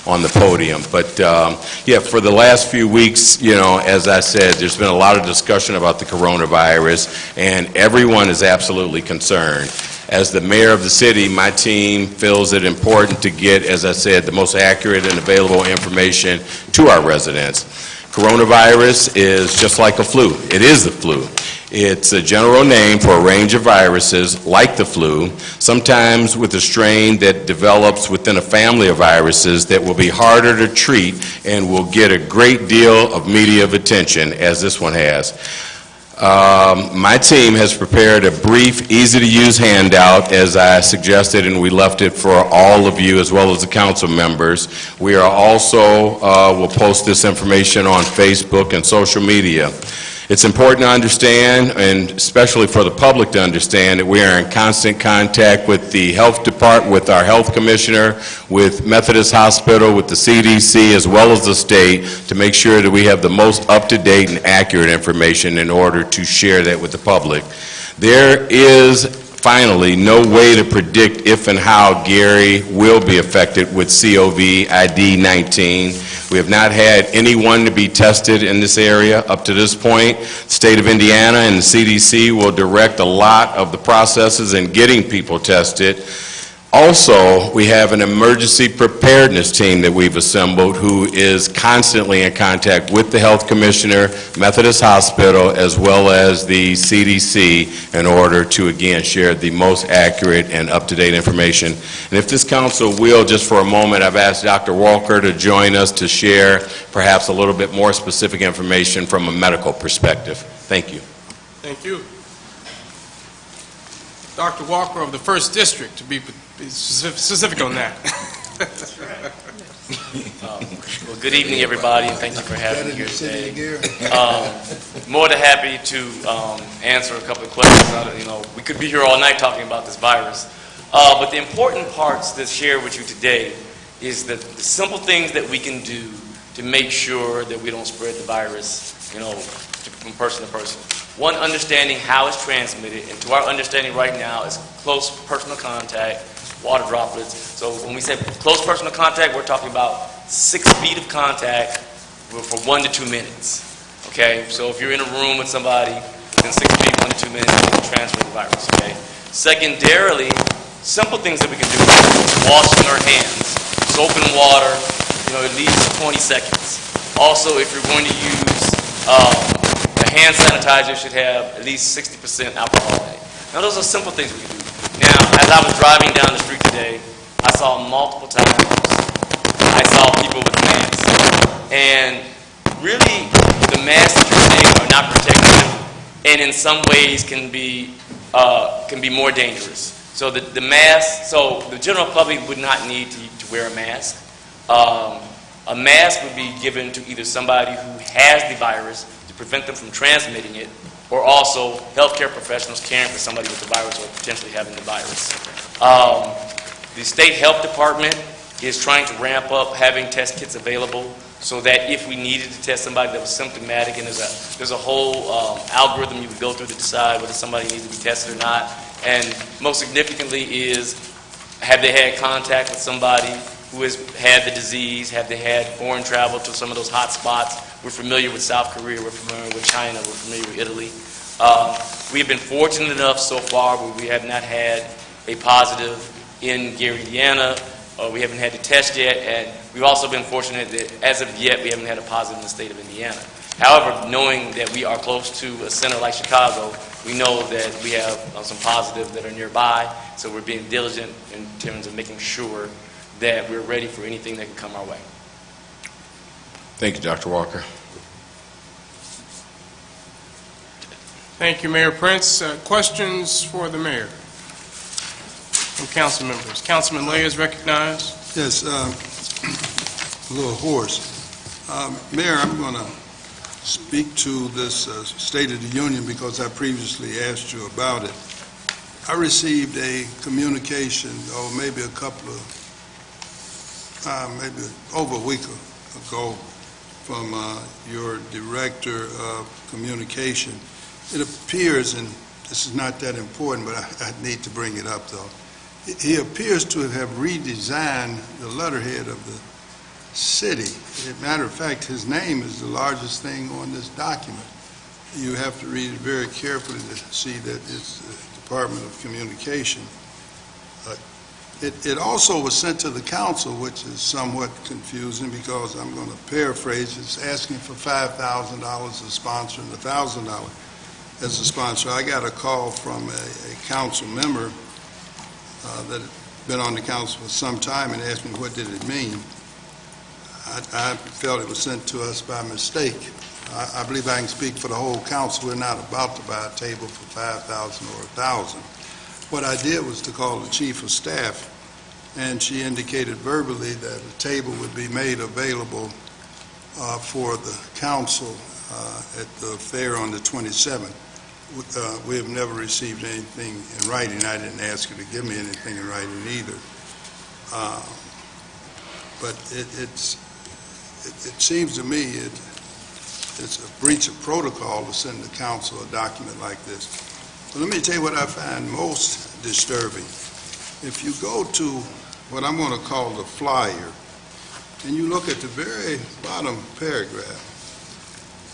T: on the podium. But yeah, for the last few weeks, you know, as I said, there's been a lot of discussion about the coronavirus, and everyone is absolutely concerned. As the mayor of the city, my team feels it important to get, as I said, the most accurate and available information to our residents. Coronavirus is just like a flu. It is the flu. It's a general name for a range of viruses like the flu, sometimes with a strain that develops within a family of viruses that will be harder to treat and will get a great deal of media attention, as this one has. My team has prepared a brief, easy-to-use handout, as I suggested, and we left it for all of you as well as the council members. We are also will post this information on Facebook and social media. It's important to understand, and especially for the public to understand, that we are in constant contact with the health department, with our health commissioner, with Methodist Hospital, with the CDC, as well as the state, to make sure that we have the most up-to-date and accurate information in order to share that with the public. There is finally no way to predict if and how Gary will be affected with COVID-19. We have not had anyone to be tested in this area up to this point. The state of Indiana and the CDC will direct a lot of the processes in getting people tested. Also, we have an emergency preparedness team that we've assembled who is constantly in contact with the health commissioner, Methodist Hospital, as well as the CDC in order to, again, share the most accurate and up-to-date information. And if this council will, just for a moment, I've asked Dr. Walker to join us to share perhaps a little bit more specific information from a medical perspective. Thank you.
A: Thank you. Dr. Walker of the 1st District, to be specific on that.
U: Well, good evening, everybody, and thank you for having me here today. More than happy to answer a couple of questions. We could be here all night talking about this virus. But the important parts to share with you today is the simple things that we can do to make sure that we don't spread the virus, from person to person. One, understanding how it's transmitted, and to our understanding right now is close personal contact, water droplets. So when we say close personal contact, we're talking about 6 feet of contact for 1 to 2 minutes. Okay, so if you're in a room with somebody within 6 feet, 1 to 2 minutes, you can transfer the virus. Okay. Secondarily, simple things that we can do: washing our hands, soap and water, at least 20 seconds. Also, if you're going to use a hand sanitizer, should have at least 60% alcohol in it. Now, those are simple things we can do. Now, as I was driving down the street today, I saw multiple times, I saw people with masks. And really, the masks that you're saying are not protective, and in some ways can be more dangerous. So the mask, so the general public would not need to wear a mask. A mask would be given to either somebody who has the virus to prevent them from transmitting it, or also healthcare professionals caring for somebody with the virus or potentially having the virus. The state health department is trying to ramp up having test kits available so that if we needed to test somebody that was symptomatic, and there's a whole algorithm you would go through to decide whether somebody needs to be tested or not. And most significantly is, have they had contact with somebody who has had the disease? Have they had foreign travel to some of those hot spots? We're familiar with South Korea, we're familiar with China, we're familiar with Italy. We've been fortunate enough so far where we have not had a positive in Gary, Indiana. We haven't had the test yet, and we've also been fortunate that as of yet we haven't had a positive in the state of Indiana. However, knowing that we are close to a center like Chicago, we know that we have some positives that are nearby, so we're being diligent in terms of making sure that we're ready for anything that can come our way.
T: Thank you, Dr. Walker.
A: Thank you, Mayor Prince. Questions for the mayor from council members? Councilman Lay is recognized.
P: Yes, a little hoarse. Mayor, I'm going to speak to this State of the Union because I previously asked you about it. I received a communication, maybe a couple of, maybe over a week ago, from your Director of Communication. It appears, and this is not that important, but I need to bring it up though. He appears to have redesigned the letterhead of the city. As a matter of fact, his name is the largest thing on this document. You have to read it very carefully to see that it's the Department of Communication. It also was sent to the council, which is somewhat confusing because I'm going to paraphrase. It's asking for $5,000 as a sponsor and $1,000 as a sponsor. I got a call from a council member that had been on the council for some time and asked me what did it mean. I felt it was sent to us by mistake. I believe I can speak for the whole council. We're not about to buy a table for $5,000 or $1,000. What I did was to call the chief of staff, and she indicated verbally that a table would be made available for the council at the fair on the 27th. We have never received anything in writing. I didn't ask you to give me anything in writing either. But it seems to me it's a breach of protocol to send the council a document like this. But let me tell you what I find most disturbing. If you go to what I'm going to call the flyer, and you look at the very bottom paragraph,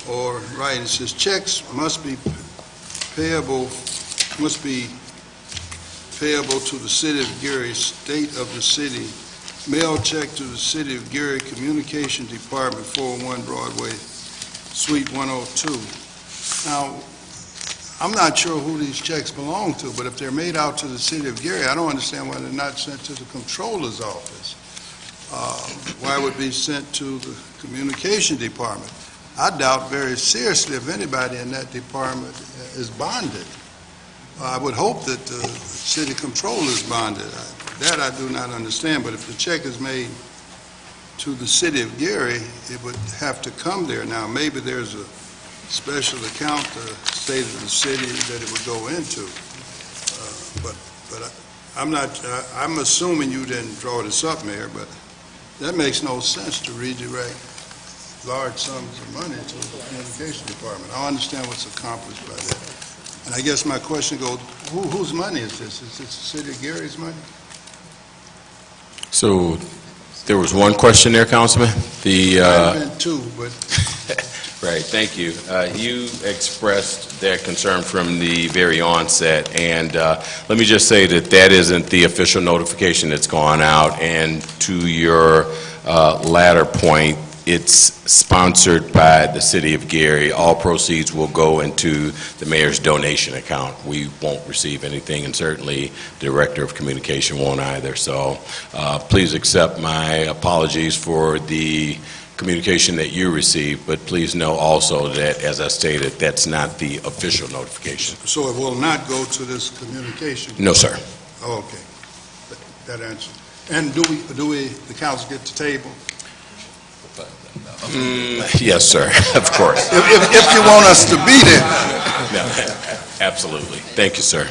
P: or right, it says checks must be payable to the City of Gary, State of the City, mail check to the City of Gary Communication Department, 401 Broadway, Suite 102. Now, I'm not sure who these checks belong to, but if they're made out to the City of Gary, I don't understand why they're not sent to the Comptroller's office. Why would be sent to the Communication Department? I doubt very seriously if anybody in that department is bonded. I would hope that the City Comptroller is bonded. That I do not understand, but if the check is made to the City of Gary, it would have to come there. Now, maybe there's a special account, the state of the city, that it would go into. But I'm assuming you didn't draw this up, Mayor, but that makes no sense to redirect large sums of money to the Communication Department. I don't understand what's accomplished by that. And I guess my question goes, whose money is this? Is this the City of Gary's money?
T: So there was one question there, Councilman.
P: I've been two, but...
T: Right, thank you. You expressed that concern from the very onset, and let me just say that that isn't the official notification that's gone out, and to your latter point, it's sponsored by the City of Gary. All proceeds will go into the mayor's donation account. We won't receive anything, and certainly the Director of Communication won't either. So please accept my apologies for the communication that you received, but please know also that, as I stated, that's not the official notification.
P: So it will not go to this communication?
T: No, sir.
P: Oh, okay. That answers. And do we, the council get to table?
T: Yes, sir, of course.
P: If you want us to be there.
T: No, absolutely. Thank you, sir.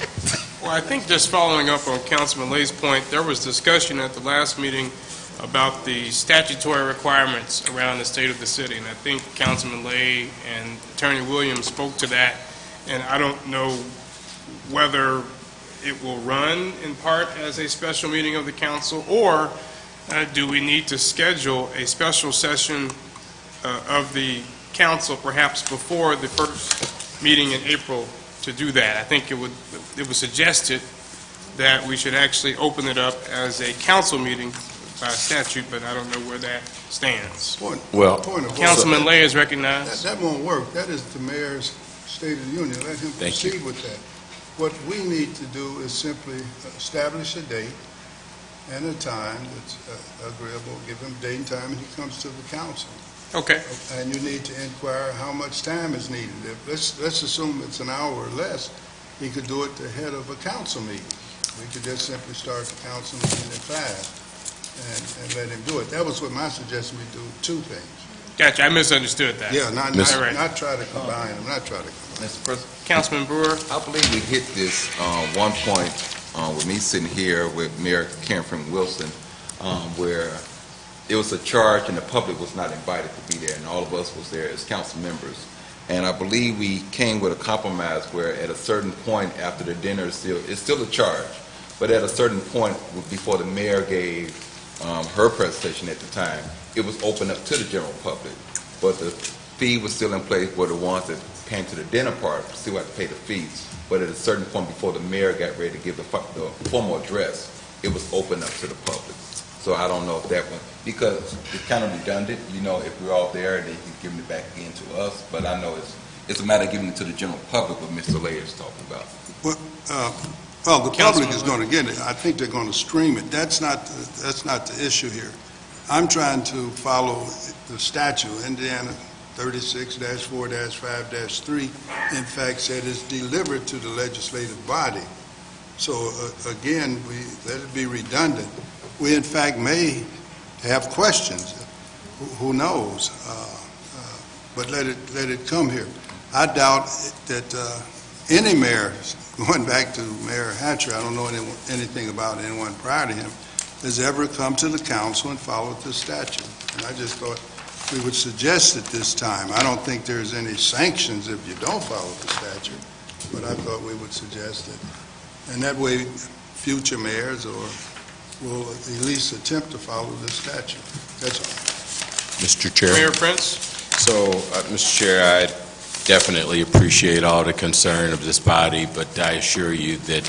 A: Well, I think just following up on Councilman Lay's point, there was discussion at the last meeting about the statutory requirements around the state of the city, and I think Councilman Lay and Attorney Williams spoke to that, and I don't know whether it will run in part as a special meeting of the council, or do we need to schedule a special session of the council perhaps before the first meeting in April to do that. I think it was suggested that we should actually open it up as a council meeting by statute, but I don't know where that stands.
T: Well,
A: Councilman Lay is recognized.
P: That won't work. That is the mayor's State of the Union. Let him proceed with that. What we need to do is simply establish a date and a time that's agreeable, give him date and time, and he comes to the council.
A: Okay.
P: And you need to inquire how much time is needed. Let's assume it's an hour or less. He could do it ahead of a council meeting. We could just simply start the council meeting at 5 and let him do it. That was what my suggestion, we do two things.
A: Gotcha, I misunderstood that.
P: Yeah, not try to combine them, not try to combine.
O: Mr. President?
A: Councilman Brewer?
O: I believe we hit this one point with me sitting here with Mayor Karen Wilson, where it was a charge and the public was not invited to be there, and all of us was there as council members. And I believe we came with a compromise where at a certain point after the dinner, it's still a charge, but at a certain point before the mayor gave her presentation at the time, it was open up to the general public. But the fee was still in place where the ones that came to the dinner part still had to pay the fees. But at a certain point before the mayor got ready to give the formal address, it was open up to the public. So I don't know if that one, because it's kind of redundant, you know, if we're all there and then he's giving it back again to us. But I know it's a matter of giving it to the general public, what Mr. Lay is talking about.
P: Well, the public is going to get it. I think they're going to stream it. That's not the issue here. I'm trying to follow the statute, Indiana 36-4-5-3, in fact, said it's delivered to the legislative body. So, again, let it be redundant. We, in fact, may have questions. Who knows? but let it come here. I doubt that any mayor, going back to Mayor Hatcher, I don't know anything about anyone prior to him, has ever come to the council and followed the statute. And I just thought we would suggest it this time. I don't think there's any sanctions if you don't follow the statute, but I thought we would suggest it. And that way, future mayors will at least attempt to follow the statute. That's all.
T: Mr. Chair.
A: Mayor Prince?
T: So, Mr. Chair, I definitely appreciate all the concern of this body, but I assure you that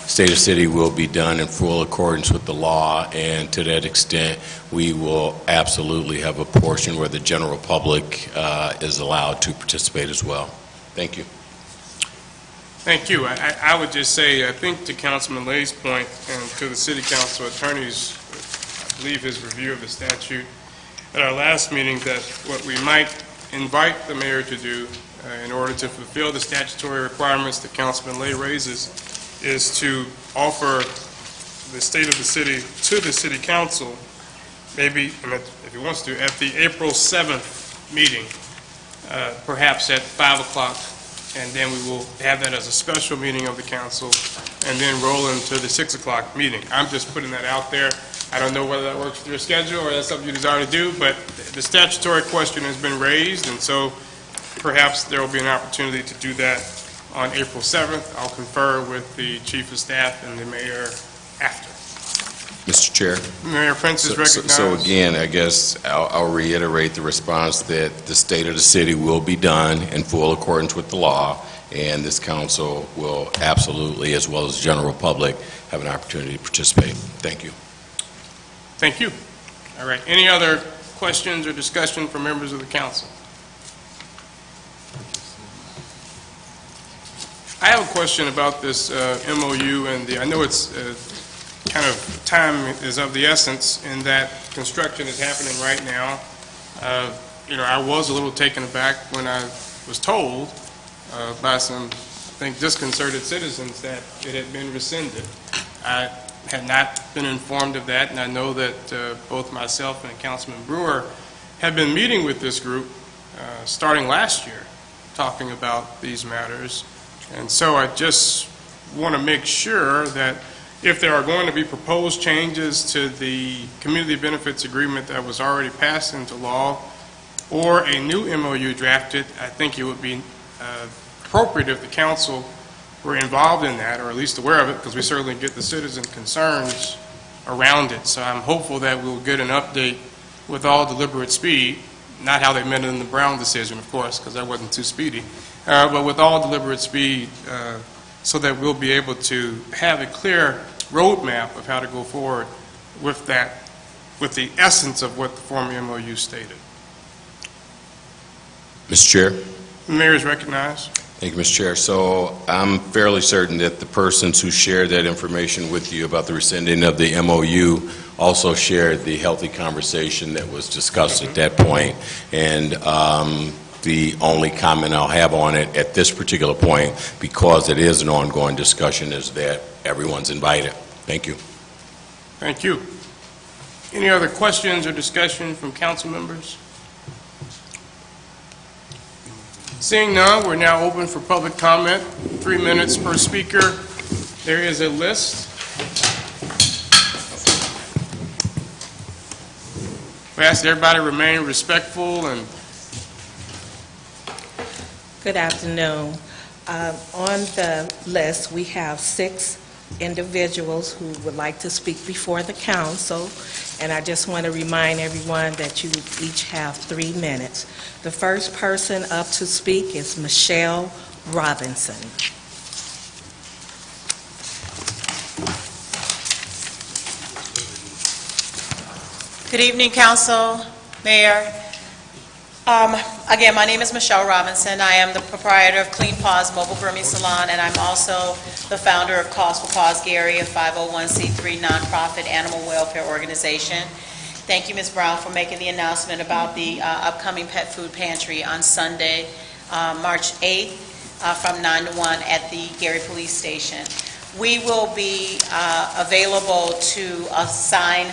T: State of City will be done in full accordance with the law, and to that extent, we will absolutely have a portion where the general public is allowed to participate as well. Thank you.
A: Thank you. I would just say, I think to Councilman Lay's point and to the City Council attorney's, I believe his review of the statute at our last meeting, that what we might invite the mayor to do in order to fulfill the statutory requirements that Councilman Lay raises is to offer the state of the city to the City Council, maybe, if he wants to, at the April 7th meeting, perhaps at 5 o'clock, and then we will have that as a special meeting of the council, and then roll into the 6 o'clock meeting. I'm just putting that out there. I don't know whether that works with your schedule or that's something you desire to do, but the statutory question has been raised, and so perhaps there will be an opportunity to do that on April 7th. I'll confer with the Chief of Staff and the Mayor after.
T: Mr. Chair.
A: Mayor Prince is recognized.
T: So again, I guess I'll reiterate the response that the state of the city will be done in full accordance with the law, and this council will absolutely, as well as the general public, have an opportunity to participate. Thank you.
A: Thank you. All right. Any other questions or discussion from members of the council? I have a question about this MOU, and I know it's kind of time is of the essence in that construction is happening right now. I was a little taken aback when I was told by some, I think, disconcerted citizens that it had been rescinded. I had not been informed of that, and I know that both myself and Councilman Brewer have been meeting with this group starting last year, talking about these matters. And so I just want to make sure that if there are going to be proposed changes to the community benefits agreement that was already passed into law, or a new MOU drafted, I think it would be appropriate if the council were involved in that, or at least aware of it, because we certainly get the citizen concerns around it. So I'm hopeful that we'll get an update with all deliberate speed, not how they meant it in the Brown decision, of course, because that wasn't too speedy, but with all deliberate speed, so that we'll be able to have a clear roadmap of how to go forward with that, with the essence of what the former MOU stated.
T: Mr. Chair.
A: The mayor is recognized.
T: Thank you, Mr. Chair. So I'm fairly certain that the persons who shared that information with you about the rescinding of the MOU also shared the healthy conversation that was discussed at that point. And the only comment I'll have on it at this particular point, because it is an ongoing discussion, is that everyone's invited. Thank you.
A: Thank you. Any other questions or discussion from council members? Seeing none, we're now open for public comment. 3 minutes per speaker. There is a list. We ask everybody to remain respectful and
B: Good afternoon. On the list, we have 6 individuals who would like to speak before the council, and I just want to remind everyone that you each have 3 minutes. The first person up to speak is Michelle Robinson.
V: Good evening, Council, Mayor. Again, my name is Michelle Robinson. I am the proprietor of Clean Paws Mobile Grooming Salon, and I'm also the founder of Cause for Paws Gary, a 501c3 nonprofit animal welfare organization. Thank you, Ms. Brown, for making the announcement about the upcoming pet food pantry on Sunday, March 8th, from 9 to 1 at the Gary Police Station. We will be available to assign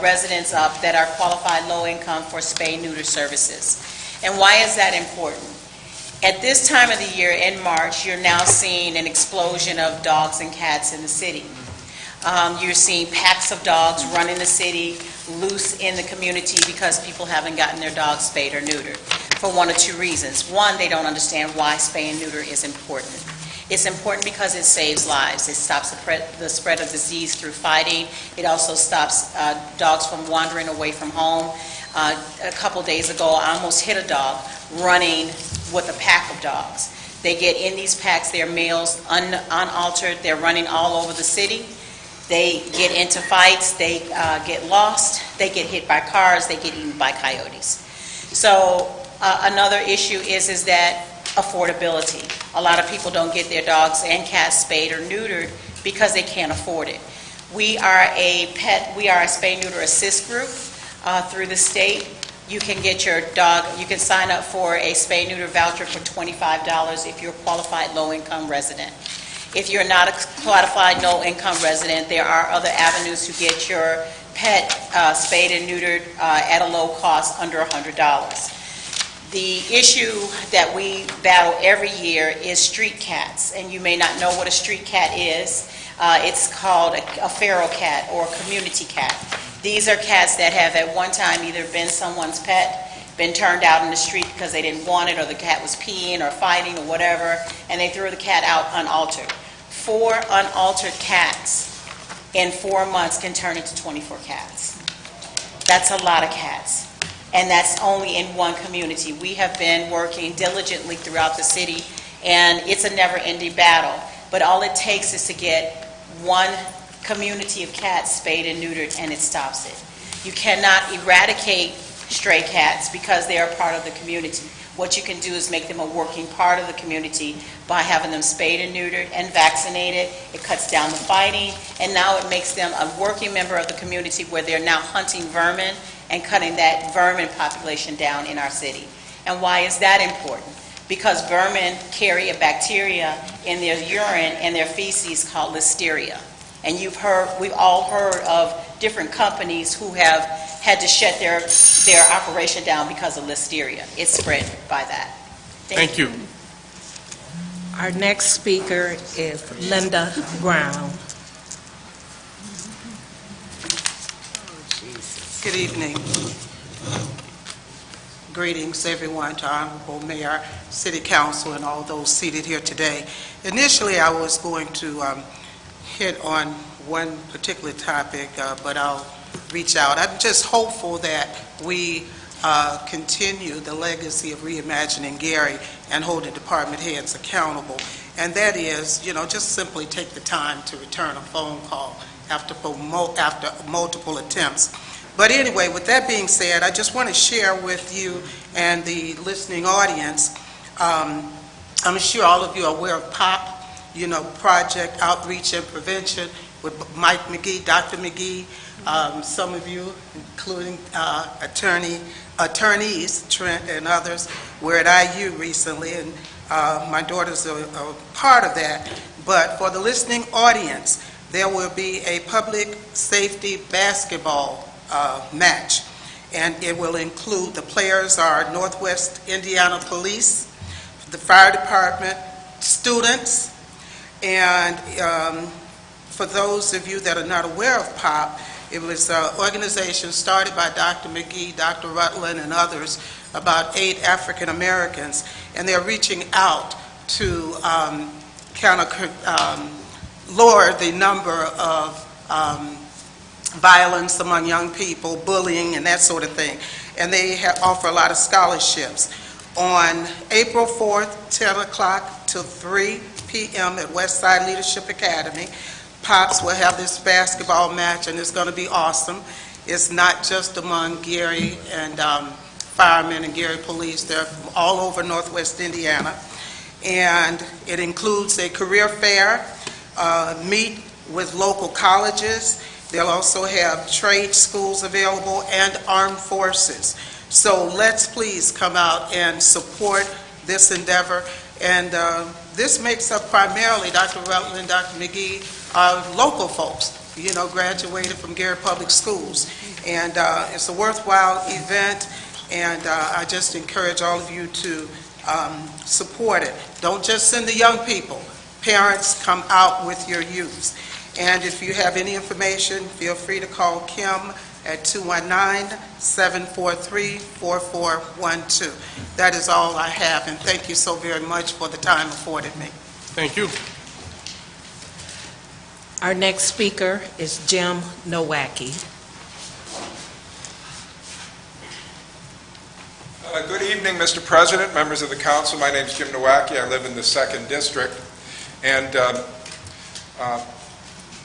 V: residents up that are qualified low income for spay-neuter services. And why is that important? At this time of the year, in March, you're now seeing an explosion of dogs and cats in the city. You're seeing packs of dogs running the city, loose in the community because people haven't gotten their dogs spayed or neutered for one or two reasons. One, they don't understand why spay and neuter is important. It's important because it saves lives. It stops the spread of disease through fighting. It also stops dogs from wandering away from home. A couple days ago, I almost hit a dog running with a pack of dogs. They get in these packs, they're males, unaltered, they're running all over the city. They get into fights, they get lost, they get hit by cars, they get eaten by coyotes. So another issue is that affordability. A lot of people don't get their dogs and cats spayed or neutered because they can't afford it. We are a spay neuter assist group through the state. You can get your dog, you can sign up for a spay neuter voucher for $25 if you're a qualified low-income resident. If you're not a qualified low-income resident, there are other avenues to get your pet spayed and neutered at a low cost under $100. The issue that we battle every year is street cats, and you may not know what a street cat is. It's called a feral cat or a community cat. These are cats that have at one time either been someone's pet, been turned out in the street because they didn't want it, or the cat was peeing or fighting or whatever, and they threw the cat out unaltered. 4 unaltered cats in 4 months can turn into 24 cats. That's a lot of cats. And that's only in one community. We have been working diligently throughout the city, and it's a never-ending battle. But all it takes is to get one community of cats spayed and neutered, and it stops it. You cannot eradicate stray cats because they are part of the community. What you can do is make them a working part of the community by having them spayed and neutered and vaccinated. It cuts down the fighting, and now it makes them a working member of the community where they're now hunting vermin and cutting that vermin population down in our city. And why is that important? Because vermin carry a bacteria in their urine and their feces called Listeria. And we've all heard of different companies who have had to shut their operation down because of Listeria. It's spread by that.
A: Thank you.
B: Our next speaker is Linda Brown.
F: Good evening. Greetings, everyone, to Honorable Mayor, City Council, and all those seated here today. Initially, I was going to hit on one particular topic, but I'll reach out. I'm just hopeful that we continue the legacy of reimagining Gary and holding department heads accountable. And that is, just simply take the time to return a phone call after multiple attempts. But anyway, with that being said, I just want to share with you and the listening audience, I'm sure all of you are aware of POP, Project Outreach and Prevention with Mike McGee, Dr. McGee, some of you, including attorneys, Trent and others, were at IU recently, and my daughter's a part of that. But for the listening audience, there will be a public safety basketball match, and it will include, the players are Northwest Indiana Police, the Fire Department, students, and for those of you that are not aware of POP, it was an organization started by Dr. McGee, Dr. Rutland, and others, about 8 African Americans, and they're reaching out to lower the number of violence among young people, bullying, and that sort of thing. And they offer a lot of scholarships. On April 4th, 10 o'clock to 3 p.m. at Westside Leadership Academy, POPs will have this basketball match, and it's going to be awesome. It's not just among Gary and firemen and Gary police. They're all over Northwest Indiana. And it includes a career fair, meet with local colleges. They'll also have trade schools available and armed forces. So let's please come out and support this endeavor. And this makes up primarily, Dr. Rutland, Dr. McGee, local folks, graduated from Gary Public Schools. And it's a worthwhile event. And I just encourage all of you to support it. Don't just send the young people. Parents, come out with your youth. And if you have any information, feel free to call Kim at 219-743-4412. That is all I have, and thank you so very much for the time afforded me.
A: Thank you.
B: Our next speaker is Jim Nowacki.
G: Good evening, Mr. President, members of the council. My name is Jim Nowacki. I live in the 2nd District. And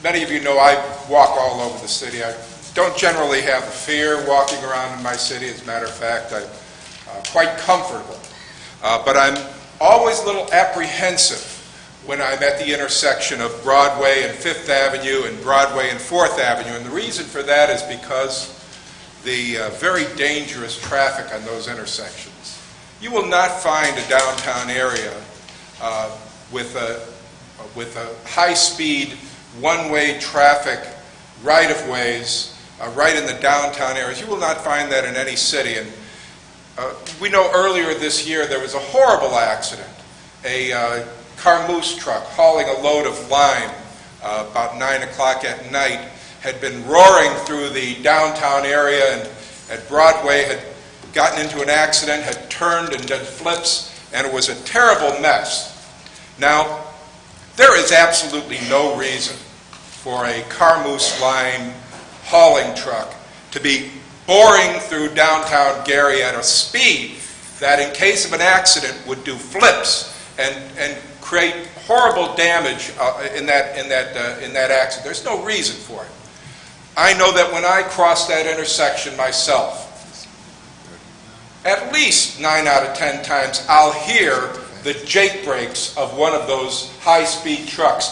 G: many of you know I walk all over the city. I don't generally have a fear walking around in my city. As a matter of fact, I'm quite comfortable. But I'm always a little apprehensive when I'm at the intersection of Broadway and 5th Avenue and Broadway and 4th Avenue. And the reason for that is because the very dangerous traffic on those intersections. You will not find a downtown area with a high-speed, one-way traffic right-of-ways right in the downtown areas. You will not find that in any city. And we know earlier this year there was a horrible accident. A Carmoose truck hauling a load of lime about 9 o'clock at night had been roaring through the downtown area and at Broadway had gotten into an accident, had turned and done flips, and it was a terrible mess. Now, there is absolutely no reason for a Carmoose lime hauling truck to be boring through downtown Gary at a speed that, in case of an accident, would do flips and create horrible damage in that accident. There's no reason for it. I know that when I cross that intersection myself, at least 9 out of 10 times I'll hear the jake brakes of one of those high-speed trucks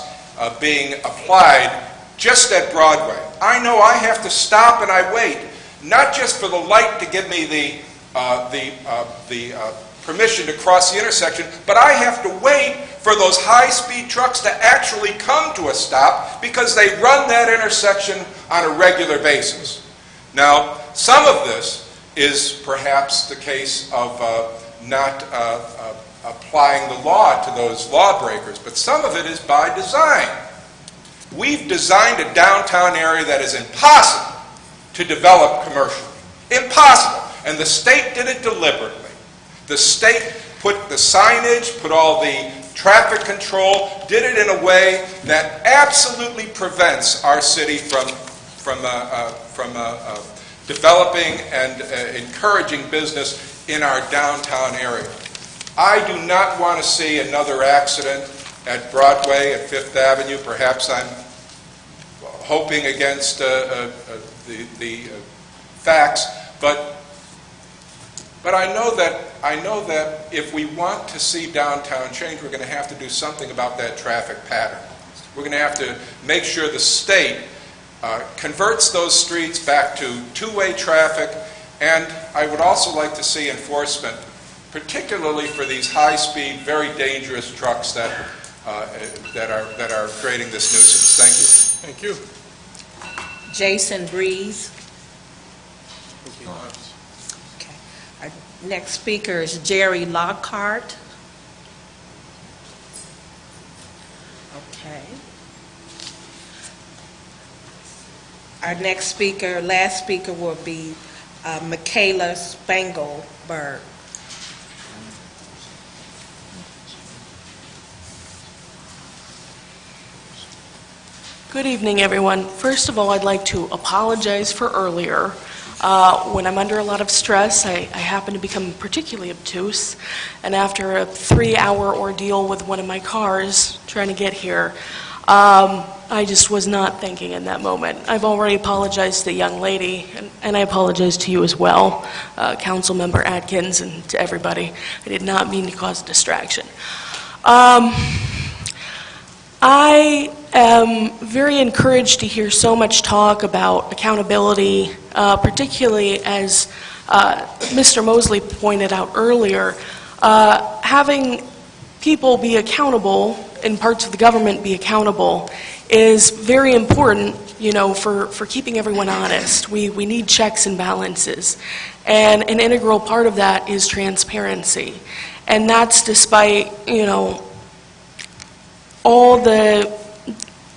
G: being applied just at Broadway. I know I have to stop and I wait, not just for the light to give me the permission to cross the intersection, but I have to wait for those high-speed trucks to actually come to a stop because they run that intersection on a regular basis. Now, some of this is perhaps the case of not applying the law to those lawbreakers, but some of it is by design. We've designed a downtown area that is impossible to develop commercially. Impossible. And the state did it deliberately. The state put the signage, put all the traffic control, did it in a way that absolutely prevents our city from developing and encouraging business in our downtown area. I do not want to see another accident at Broadway, at 5th Avenue. Perhaps I'm hoping against the facts, but I know that if we want to see downtown change, we're going to have to do something about that traffic pattern. We're going to have to make sure the state converts those streets back to two-way traffic, and I would also like to see enforcement, particularly for these high-speed, very dangerous trucks that are creating this nuisance. Thank you.
A: Thank you.
B: Jason Breeze. Okay. Our next speaker is Jerry Lockhart. Okay. Our next speaker, last speaker, will be Michaela Spangelberg.
H: Good evening, everyone. First of all, I'd like to apologize for earlier. When I'm under a lot of stress, I happen to become particularly obtuse, and after a 3-hour ordeal with one of my cars trying to get here, I just was not thinking in that moment. I've already apologized to the young lady, and I apologize to you as well, Councilmember Atkins, and to everybody. I did not mean to cause a distraction. I am very encouraged to hear so much talk about accountability, particularly as Mr. Mosley pointed out earlier, having people be accountable and parts of the government be accountable is very important, for keeping everyone honest. We need checks and balances. And an integral part of that is transparency. And that's despite, all the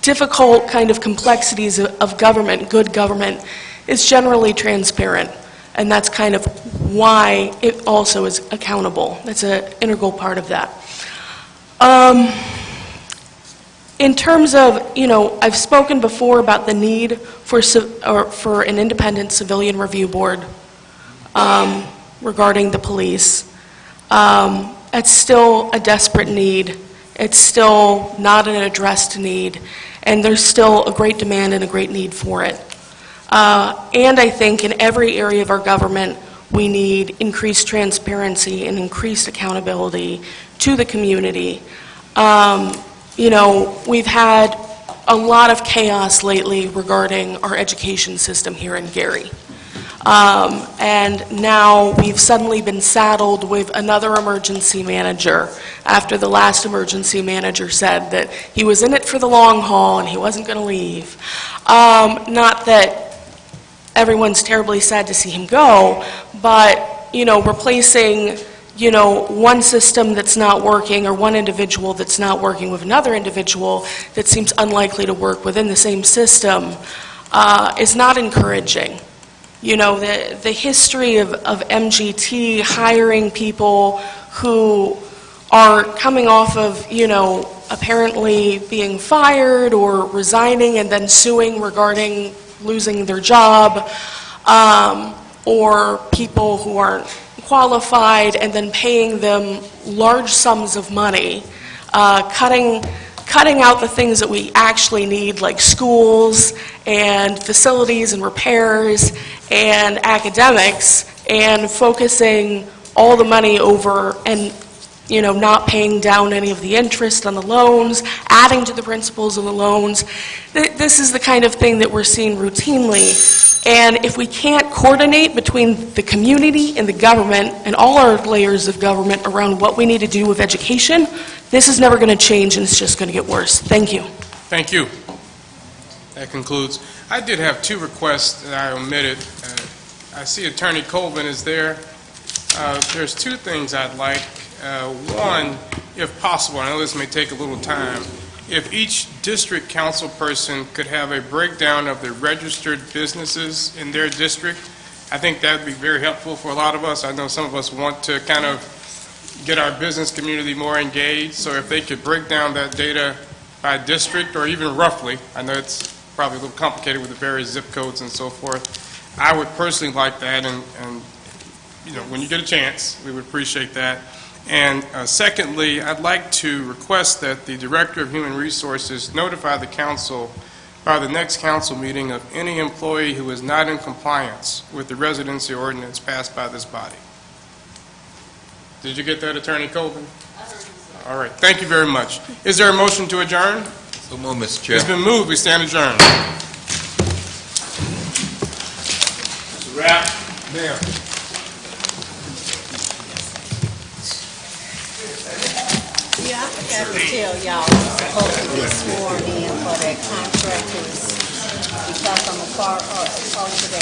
H: difficult kind of complexities of government. Good government is generally transparent. And that's kind of why it also is accountable. That's an integral part of that. In terms of, I've spoken before about the need for an independent civilian review board regarding the police. It's still a desperate need. It's still not an addressed need, and there's still a great demand and a great need for it. And I think in every area of our government, we need increased transparency and increased accountability to the community. We've had a lot of chaos lately regarding our education system here in Gary. And now we've suddenly been saddled with another emergency manager after the last emergency manager said that he was in it for the long haul and he wasn't going to leave. Not that everyone's terribly sad to see him go, but, replacing, one system that's not working or one individual that's not working with another individual that seems unlikely to work within the same system is not encouraging. The history of MGT hiring people who are coming off of, apparently being fired or resigning and then suing regarding losing their job, or people who aren't qualified and then paying them large sums of money, cutting out the things that we actually need, like schools and facilities and repairs and academics, and focusing all the money over and not paying down any of the interest on the loans, adding to the principals of the loans. This is the kind of thing that we're seeing routinely. And if we can't coordinate between the community and the government and all our layers of government around what we need to do with education, this is never going to change and it's just going to get worse. Thank you.
A: Thank you. That concludes. I did have two requests that I omitted. I see Attorney Colvin is there. There's two things I'd like. One, if possible, I know this may take a little time, if each district council person could have a breakdown of the registered businesses in their district, I think that would be very helpful for a lot of us. I know some of us want to kind of get our business community more engaged, so if they could break down that data by district or even roughly, I know it's probably a little complicated with the various zip codes and so forth. I would personally like that, and when you get a chance, we would appreciate that. And secondly, I'd like to request that the Director of Human Resources notify the council by the next council meeting of any employee who is not in compliance with the residency ordinance passed by this body. Did you get that, Attorney Colvin? All right. Thank you very much. Is there a motion to adjourn?
O: So move, Mr. Chair.
A: It's been moved. We stand adjourned. It's a wrap. Mayor.
M: Yeah, I forgot to tell y'all, I'm supposed to be sworn in for that contractors, because I'm a part of that